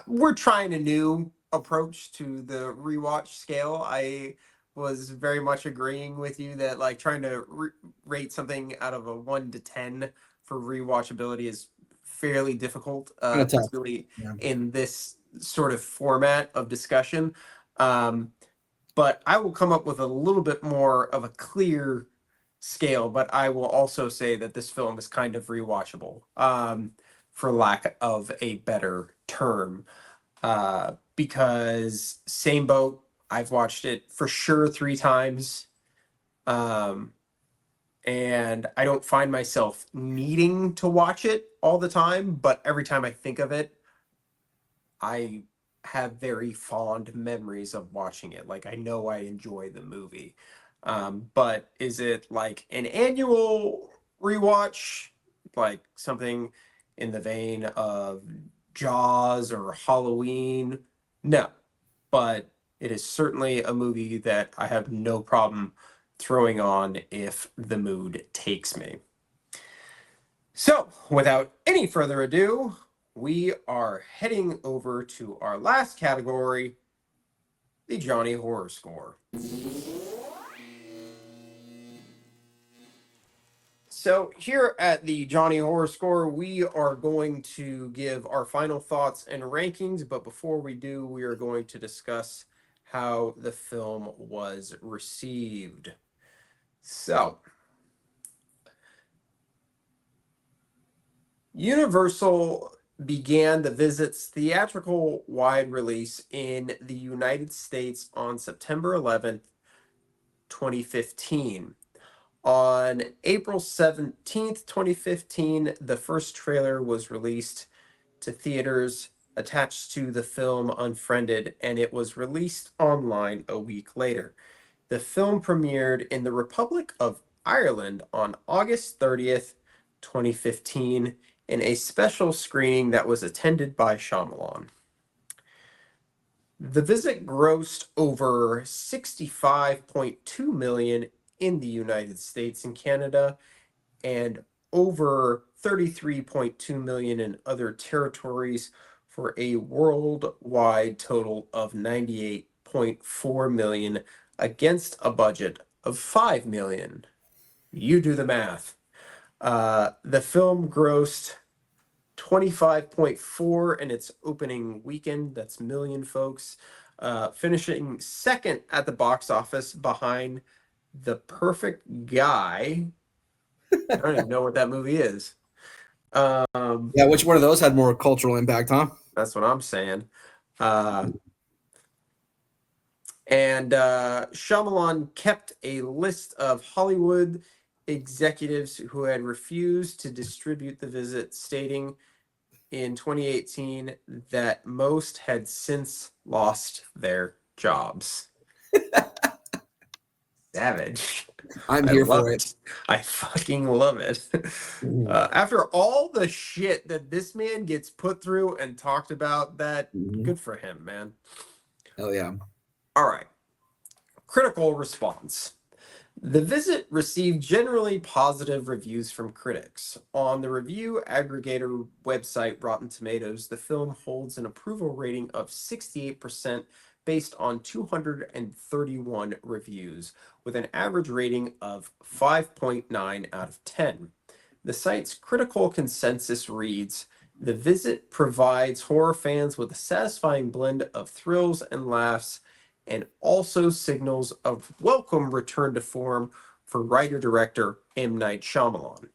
Speaker 1: we're trying a new approach to the rewatch scale. I was very much agreeing with you that like trying to rate something out of a 1 to 10 for rewatchability is fairly difficult, particularly in this sort of format of discussion. But I will come up with a little bit more of a clear scale, but I will also say that this film is kind of rewatchable, for lack of a better term, because same boat. I've watched it for sure 3 times, and I don't find myself needing to watch it all the time, but every time I think of it, I have very fond memories of watching it. Like, I know I enjoy the movie. But is it like an annual rewatch, like something in the vein of Jaws or Halloween? No, but it is certainly a movie that I have no problem throwing on if the mood takes me. So, without any further ado, we are heading over to our last category, the Johnny Horror Score. So here at the Johnny Horror Score, we are going to give our final thoughts and rankings, but before we do, we are going to discuss how the film was received. So, Universal began the Visit's theatrical wide release in the United States on September 11th, 2015. On April 17th, 2015, the first trailer was released to theaters attached to the film Unfriended, and it was released online a week later. The film premiered in the Republic of Ireland on August 30th, 2015, in a special screening that was attended by Shyamalan. The Visit grossed over $65.2 million in the United States and Canada, and over $33.2 million in other territories, for a worldwide total of $98.4 million against a budget of $5 million. You do the math. The film grossed 25.4 in its opening weekend. That's million, folks. Finishing second at the box office behind The Perfect Guy. I don't even know what that movie is.
Speaker 2: Yeah, which one of those had more cultural impact, huh?
Speaker 1: That's what I'm saying. And Shyamalan kept a list of Hollywood executives who had refused to distribute The Visit, stating, in 2018 that most had since lost their jobs. Savage.
Speaker 2: I'm
Speaker 1: I
Speaker 2: here
Speaker 1: love
Speaker 2: for
Speaker 1: it. I fucking love it. After all the shit that this man gets put through and talked about, that good for him, man.
Speaker 2: Hell yeah.
Speaker 1: All right. Critical response. The Visit received generally positive reviews from critics. On the review aggregator website Rotten Tomatoes, the film holds an approval rating of 68% based on 231 reviews, with an average rating of 5.9 out of 10. The site's critical consensus reads, "The Visit provides horror fans with a satisfying blend of thrills and laughs and also signals a welcome return to form for writer-director M. Night Shyamalan."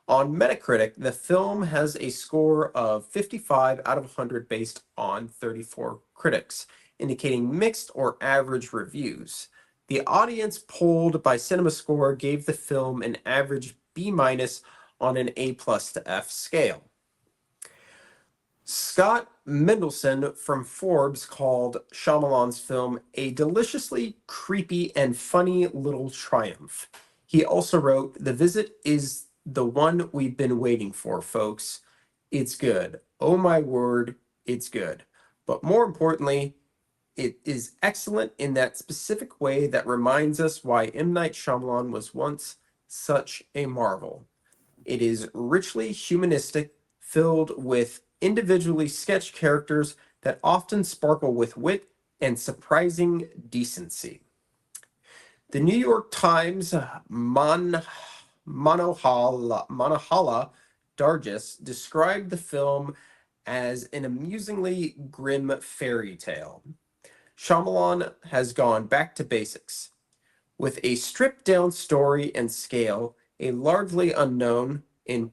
Speaker 1: On Metacritic, the film has a score of 55 out of 100 based on 34 critics, indicating mixed or average reviews. The audience polled by CinemaScore gave the film an average B- on an A+ to F scale. Scott Mendelson from Forbes called Shyamalan's film a deliciously creepy and funny little triumph. He also wrote, "The Visit is the one we've been waiting for, folks. It's good. Oh my word, it's good. But more importantly, it is excellent in that specific way that reminds us why M. Night Shyamalan was once such a marvel. It is richly humanistic, filled with individually sketched characters that often sparkle with wit and surprising decency." The New York Times Manohala Dargis described the film as an amusingly grim fairy tale. Shyamalan has gone back to basics. With a stripped-down story and scale, a largely unknown, in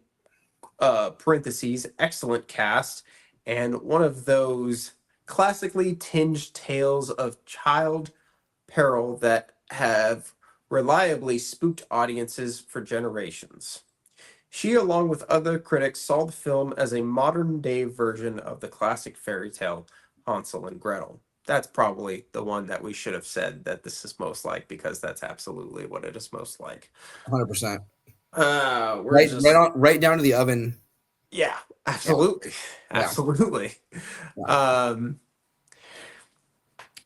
Speaker 1: parentheses, excellent cast, and one of those classically tinged tales of child peril that have reliably spooked audiences for generations. She, along with other critics, saw the film as a modern-day version of the classic fairy tale Hansel and Gretel. That's probably the one that we should have said that this is most like, because that's absolutely what it is most like.
Speaker 2: 100%.
Speaker 1: We're just
Speaker 2: Right down to the oven.
Speaker 1: Yeah, absolutely.
Speaker 2: Yeah.
Speaker 1: Absolutely.
Speaker 2: Yeah.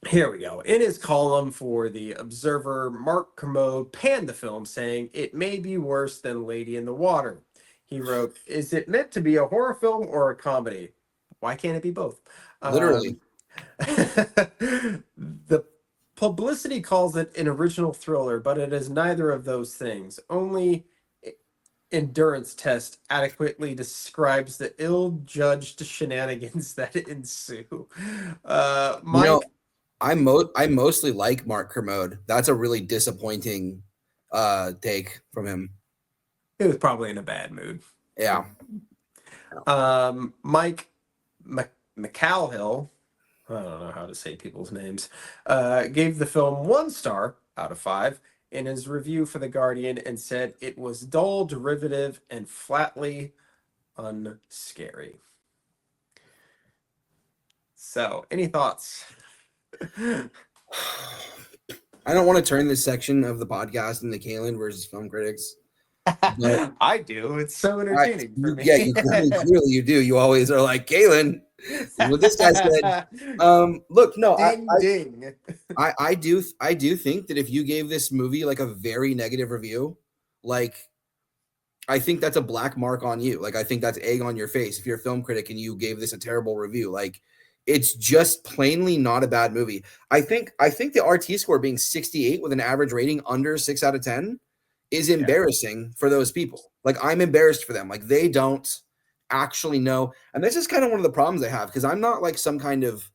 Speaker 1: Here we go. In his column for The Observer, Mark Kermode panned the film, saying it may be worse than Lady in the Water. He wrote, "Is it meant to be a horror film or a comedy? Why can't it be both?"
Speaker 2: Literally.
Speaker 1: The publicity calls it an original thriller, but it is neither of those things. Only endurance test adequately describes the ill-judged shenanigans that ensue. Mike,
Speaker 2: I mostly like Mark Kermode. That's a really disappointing take from him.
Speaker 1: he was probably in a bad mood.
Speaker 2: Yeah.
Speaker 1: Mike McCallhill, I don't know how to say people's names, gave the film 1 star out of 5 in his review for The Guardian and said it was dull, derivative, and flatly unscary. So, any thoughts?
Speaker 2: I don't want to turn this section of the podcast into Kalen versus film critics. But
Speaker 1: I do. It's so entertaining for me.
Speaker 2: Yeah, clearly you do. You always are like, Kalen, this is what this guy said. Look, no,
Speaker 1: ding.
Speaker 2: I do think that if you gave this movie like a very negative review, like I think that's a black mark on you. Like I think that's egg on your face if you're a film critic and you gave this a terrible review. Like it's just plainly not a bad movie. I think the RT score being 68 with an average rating under 6 out of 10 is embarrassing for those people. Like I'm embarrassed for them. Like they don't actually know. And this is kind of one of the problems I have because I'm not like some kind of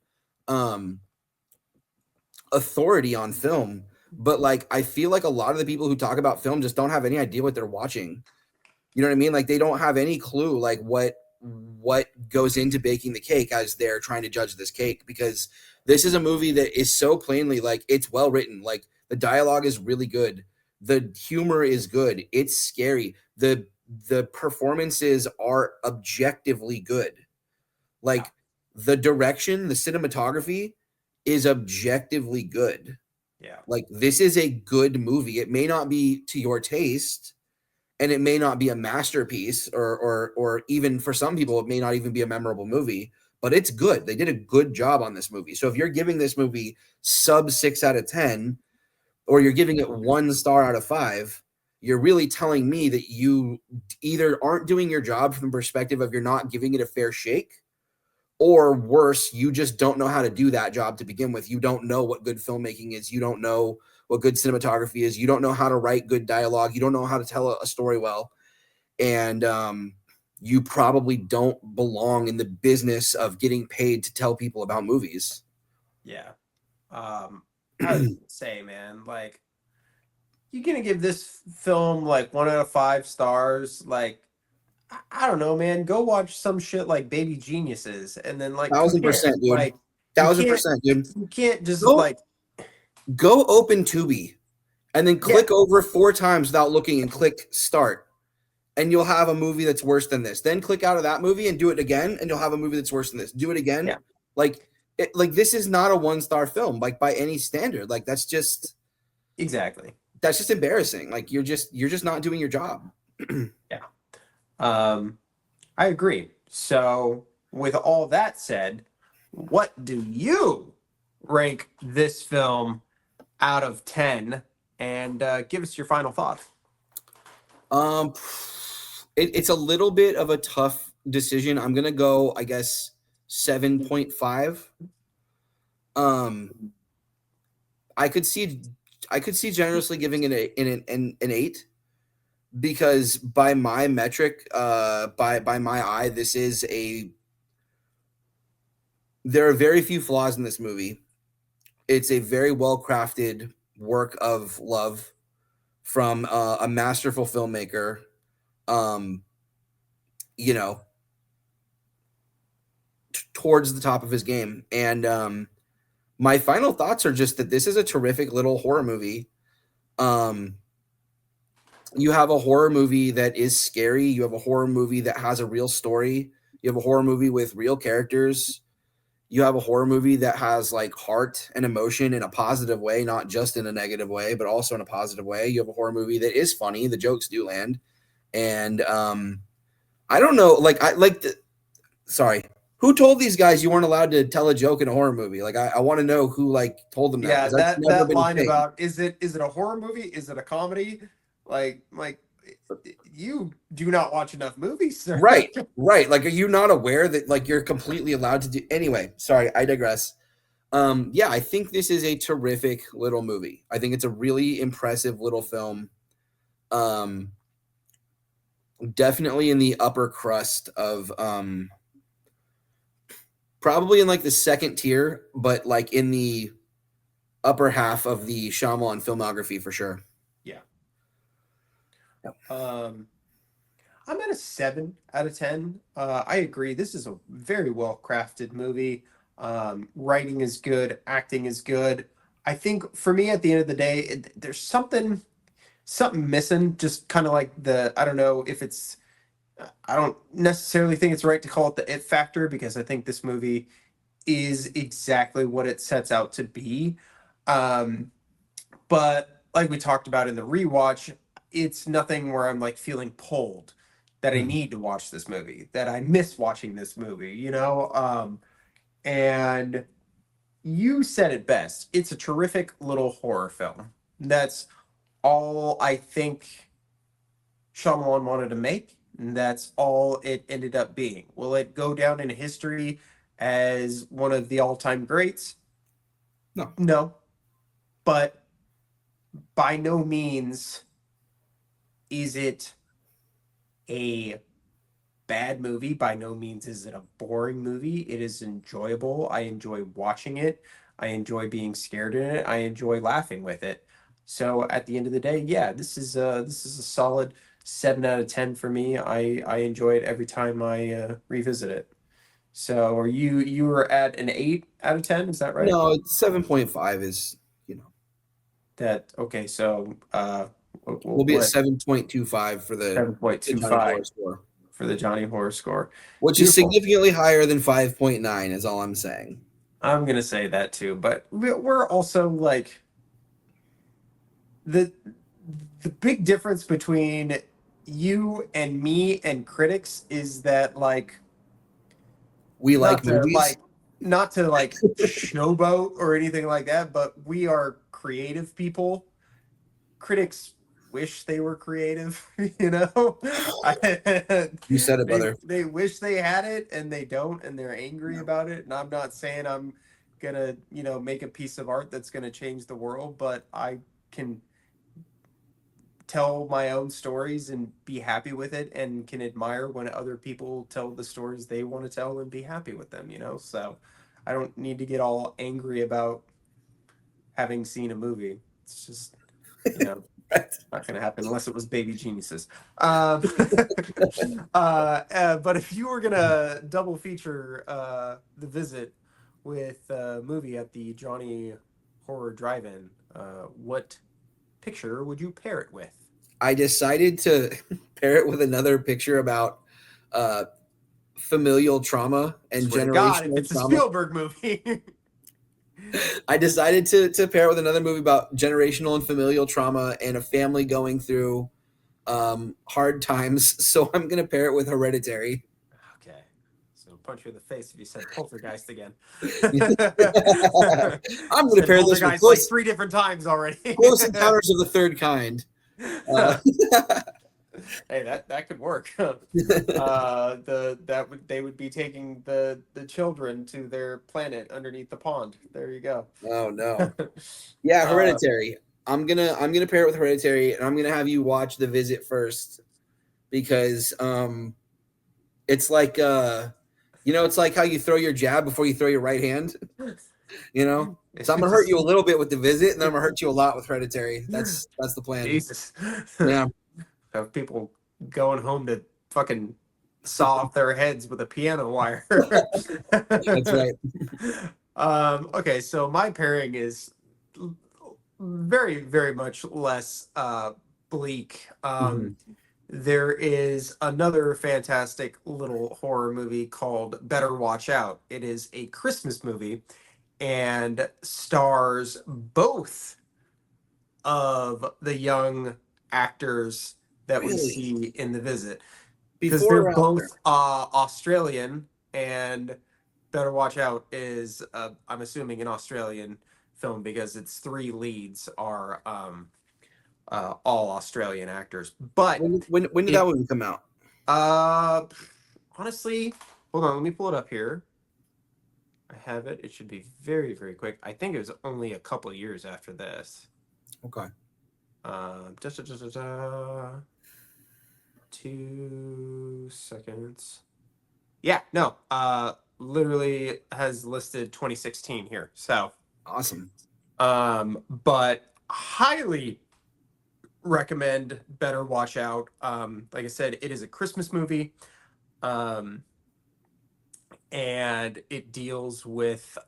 Speaker 2: authority on film, but like I feel like a lot of the people who talk about film just don't have any idea what they're watching. You know what I mean? Like they don't have any clue like what goes into baking the cake as they're trying to judge this cake, because this is a movie that is so plainly like it's well written. Like the dialogue is really good. The humor is good. It's scary. The performances are objectively good. Like the direction, the cinematography is objectively good.
Speaker 1: Yeah.
Speaker 2: Like this is a good movie. It may not be to your taste, and it may not be a masterpiece, or even for some people, it may not even be a memorable movie, but it's good. They did a good job on this movie. So if you're giving this movie sub 6 out of 10, or you're giving it 1 star out of 5, you're really telling me that you either aren't doing your job from the perspective of you're not giving it a fair shake, or worse, you just don't know how to do that job to begin with. You don't know what good filmmaking is. You don't know what good cinematography is. You don't know how to write good dialogue. You don't know how to tell a story well. And you probably don't belong in the business of getting paid to tell people about movies.
Speaker 1: Yeah. I was gonna say, man, like, you're gonna give this film like 1 out of 5 stars. Like, I don't know, man. Go watch some shit like Baby Geniuses, and then like compare.
Speaker 2: 1,000%, dude.
Speaker 1: Like,
Speaker 2: 1,000%, dude.
Speaker 1: you can't just
Speaker 2: go open Tubi and then click over 4 times without looking and click start, and you'll have a movie that's worse than this. Then click out of that movie and do it again, and you'll have a movie that's worse than this. Do it again.
Speaker 1: Yeah.
Speaker 2: Like this is not a 1-star film, like by any standard. Like that's just embarrassing. Like you're just not doing your job.
Speaker 1: Yeah. I agree. So with all that said, what do you rank this film out of 10? And give us your final thought.
Speaker 2: It's a little bit of a tough decision. I'm gonna go, I guess, 7.5. I could see generously giving it an 8, because by my metric, by my eye, there are very few flaws in this movie. It's a very well crafted work of love from a masterful filmmaker. Towards the top of his game. And my final thoughts are just that this is a terrific little horror movie. You have a horror movie that is scary. You have a horror movie that has a real story. You have a horror movie with real characters. You have a horror movie that has like heart and emotion in a positive way, not just in a negative way, but also in a positive way. You have a horror movie that is funny. The jokes do land. And I don't know, sorry. Who told these guys you weren't allowed to tell a joke in a horror movie? Like, I want to know who like told them that.
Speaker 1: Yeah, that line about is it a horror movie? Is it a comedy? Like you do not watch enough movies, sir.
Speaker 2: Right. Like, are you not aware that like you're completely allowed to do? Anyway, sorry, I digress. Yeah, I think this is a terrific little movie. I think it's a really impressive little film. Definitely in the upper crust of probably in like the second tier, but like in the upper half of the Shyamalan filmography for sure.
Speaker 1: Yeah. Yep. I'm at a 7 out of 10. I agree. This is a very well crafted movie. Writing is good. Acting is good. I think for me, at the end of the day, there's something missing. Just kind of like I don't know if it's. I don't necessarily think it's right to call it the it factor, because I think this movie is exactly what it sets out to be. But like we talked about in the rewatch, it's nothing where I'm like feeling pulled that I need to watch this movie, that I miss watching this movie, and you said it best. It's a terrific little horror film. That's all I think Shyamalan wanted to make. And that's all it ended up being. Will it go down in history as one of the all-time greats? No. But by no means is it a bad movie. By no means is it a boring movie. It is enjoyable. I enjoy watching it. I enjoy being scared in it. I enjoy laughing with it. So at the end of the day, yeah, this is a solid 7 out of 10 for me. I enjoy it every time I revisit it. So are you were at an 8 out of 10? Is that right?
Speaker 2: No, 7.5 is
Speaker 1: that okay. So
Speaker 2: we'll be at 7.25 for the
Speaker 1: 7.25
Speaker 2: score
Speaker 1: for the Johnny Horror score.
Speaker 2: Which is significantly higher than 5.9 is all I'm saying.
Speaker 1: I'm going to say that too, but we're also like the big difference between you and me and critics is that like
Speaker 2: we like movies.
Speaker 1: Not to like showboat or anything like that, but we are creative people. Critics wish they were creative, you know.
Speaker 2: You said it, brother.
Speaker 1: They wish they had it and they don't, and they're angry about it. And I'm not saying I'm gonna, make a piece of art that's gonna change the world, but I can tell my own stories and be happy with it, and can admire when other people tell the stories they want to tell and be happy with them, so I don't need to get all angry about having seen a movie. It's just right. Not going to happen unless it was Baby Geniuses. But if you were going to double feature The Visit with a movie at the Johnny Horror Drive-In, what picture would you pair it with?
Speaker 2: I decided to pair it with another picture about familial trauma and generational
Speaker 1: God, if it's trauma. A Spielberg movie.
Speaker 2: I decided to pair it with another movie about generational and familial trauma and a family going through hard times. So I'm going to pair it with Hereditary.
Speaker 1: Okay. So punch you in the face if you said Poltergeist again.
Speaker 2: I'm going to pair this with
Speaker 1: like 3 different times already.
Speaker 2: Close Encounters of the Third Kind.
Speaker 1: Hey, that could work. They would be taking the children to their planet underneath the pond. There you go.
Speaker 2: Oh no. Yeah, Hereditary. I'm gonna pair it with Hereditary, and I'm gonna have you watch The Visit first, because it's like it's like how you throw your jab before you throw your right hand. So I'm gonna hurt you a little bit with The Visit, and then I'm gonna hurt you a lot with Hereditary. That's the plan.
Speaker 1: Jesus.
Speaker 2: Yeah.
Speaker 1: Have people going home to fucking saw off their heads with a piano wire.
Speaker 2: That's right.
Speaker 1: Okay, so my pairing is very, very much less bleak. There is another fantastic little horror movie called Better Watch Out. It is a Christmas movie and stars both of the young actors that we see in The Visit, because they're both Australian, and Better Watch Out is I'm assuming an Australian film, because its 3 leads are all Australian actors. But
Speaker 2: when did that one come out?
Speaker 1: Honestly, hold on, let me pull it up here. I have it. It should be very, very quick. I think it was only a couple of years after this.
Speaker 2: Okay.
Speaker 1: 2 seconds. Yeah, no. Literally has listed 2016 here. So
Speaker 2: awesome.
Speaker 1: But highly recommend Better Watch Out. Like I said, it is a Christmas movie. And it deals with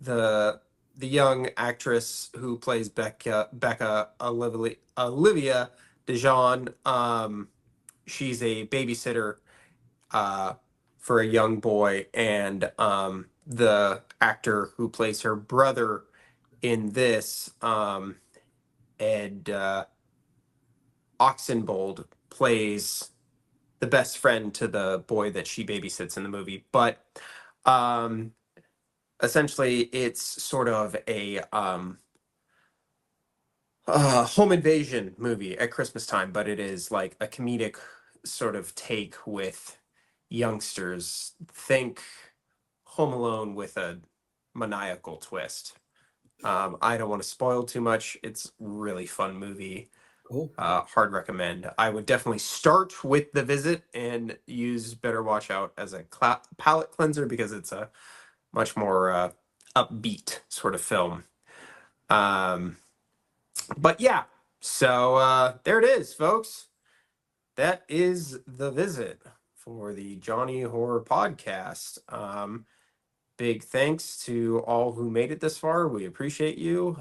Speaker 1: the young actress who plays Becca Olivia DeJean. She's a babysitter for a young boy, and the actor who plays her brother in this, Ed Oxenbould, plays the best friend to the boy that she babysits in the movie. But essentially, it's sort of a home invasion movie at Christmas time, but it is like a comedic sort of take with youngsters. Think Home Alone with a maniacal twist. I don't want to spoil too much. It's a really fun movie.
Speaker 2: Cool.
Speaker 1: Hard recommend. I would definitely start with The Visit and use Better Watch Out as a palate cleanser, because it's a much more upbeat sort of film. But yeah, so there it is, folks. That is The Visit for the Johnny Horror Podcast. Big thanks to all who made it this far. We appreciate you.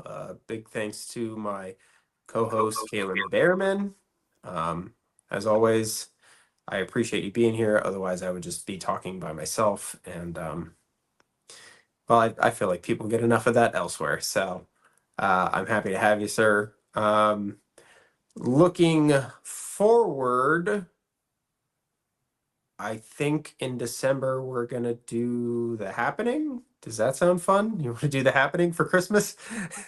Speaker 1: Big thanks to my co-host, Kalen Behrman. As always, I appreciate you being here. Otherwise, I would just be talking by myself. And, well, I feel like people get enough of that elsewhere. So I'm happy to have you, sir. Looking forward, I think in December we're going to do The Happening. Does that sound fun? You want to do The Happening for Christmas?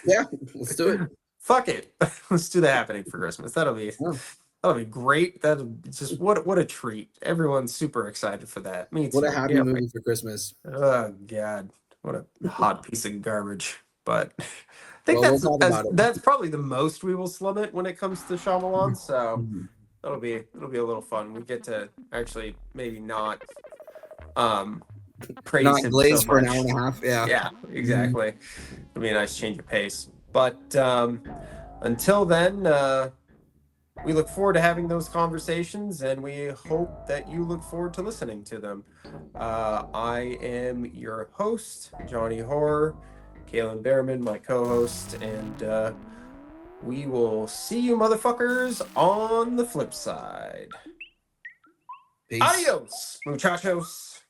Speaker 2: Yeah, let's do it.
Speaker 1: Fuck it. Let's do The Happening for Christmas. That'll be great. That'll just what a treat. Everyone's super excited for that. Me too.
Speaker 2: What a happy movie for Christmas.
Speaker 1: Oh God, what a hot piece of garbage. But I think
Speaker 2: We'll talk about it.
Speaker 1: That's probably the most we will slum it when it comes to Shyamalan. So it'll be a little fun. We get to actually maybe not praise
Speaker 2: not
Speaker 1: him
Speaker 2: glaze
Speaker 1: so
Speaker 2: for
Speaker 1: much.
Speaker 2: an hour and a half.
Speaker 1: Yeah, exactly. It'll be a nice change of pace. But until then, we look forward to having those conversations, and we hope that you look forward to listening to them. I am your host, Jony Horror, Kalen Behrman, my co-host, and we will see you motherfuckers on the flip side.
Speaker 2: Peace.
Speaker 1: Adios, muchachos.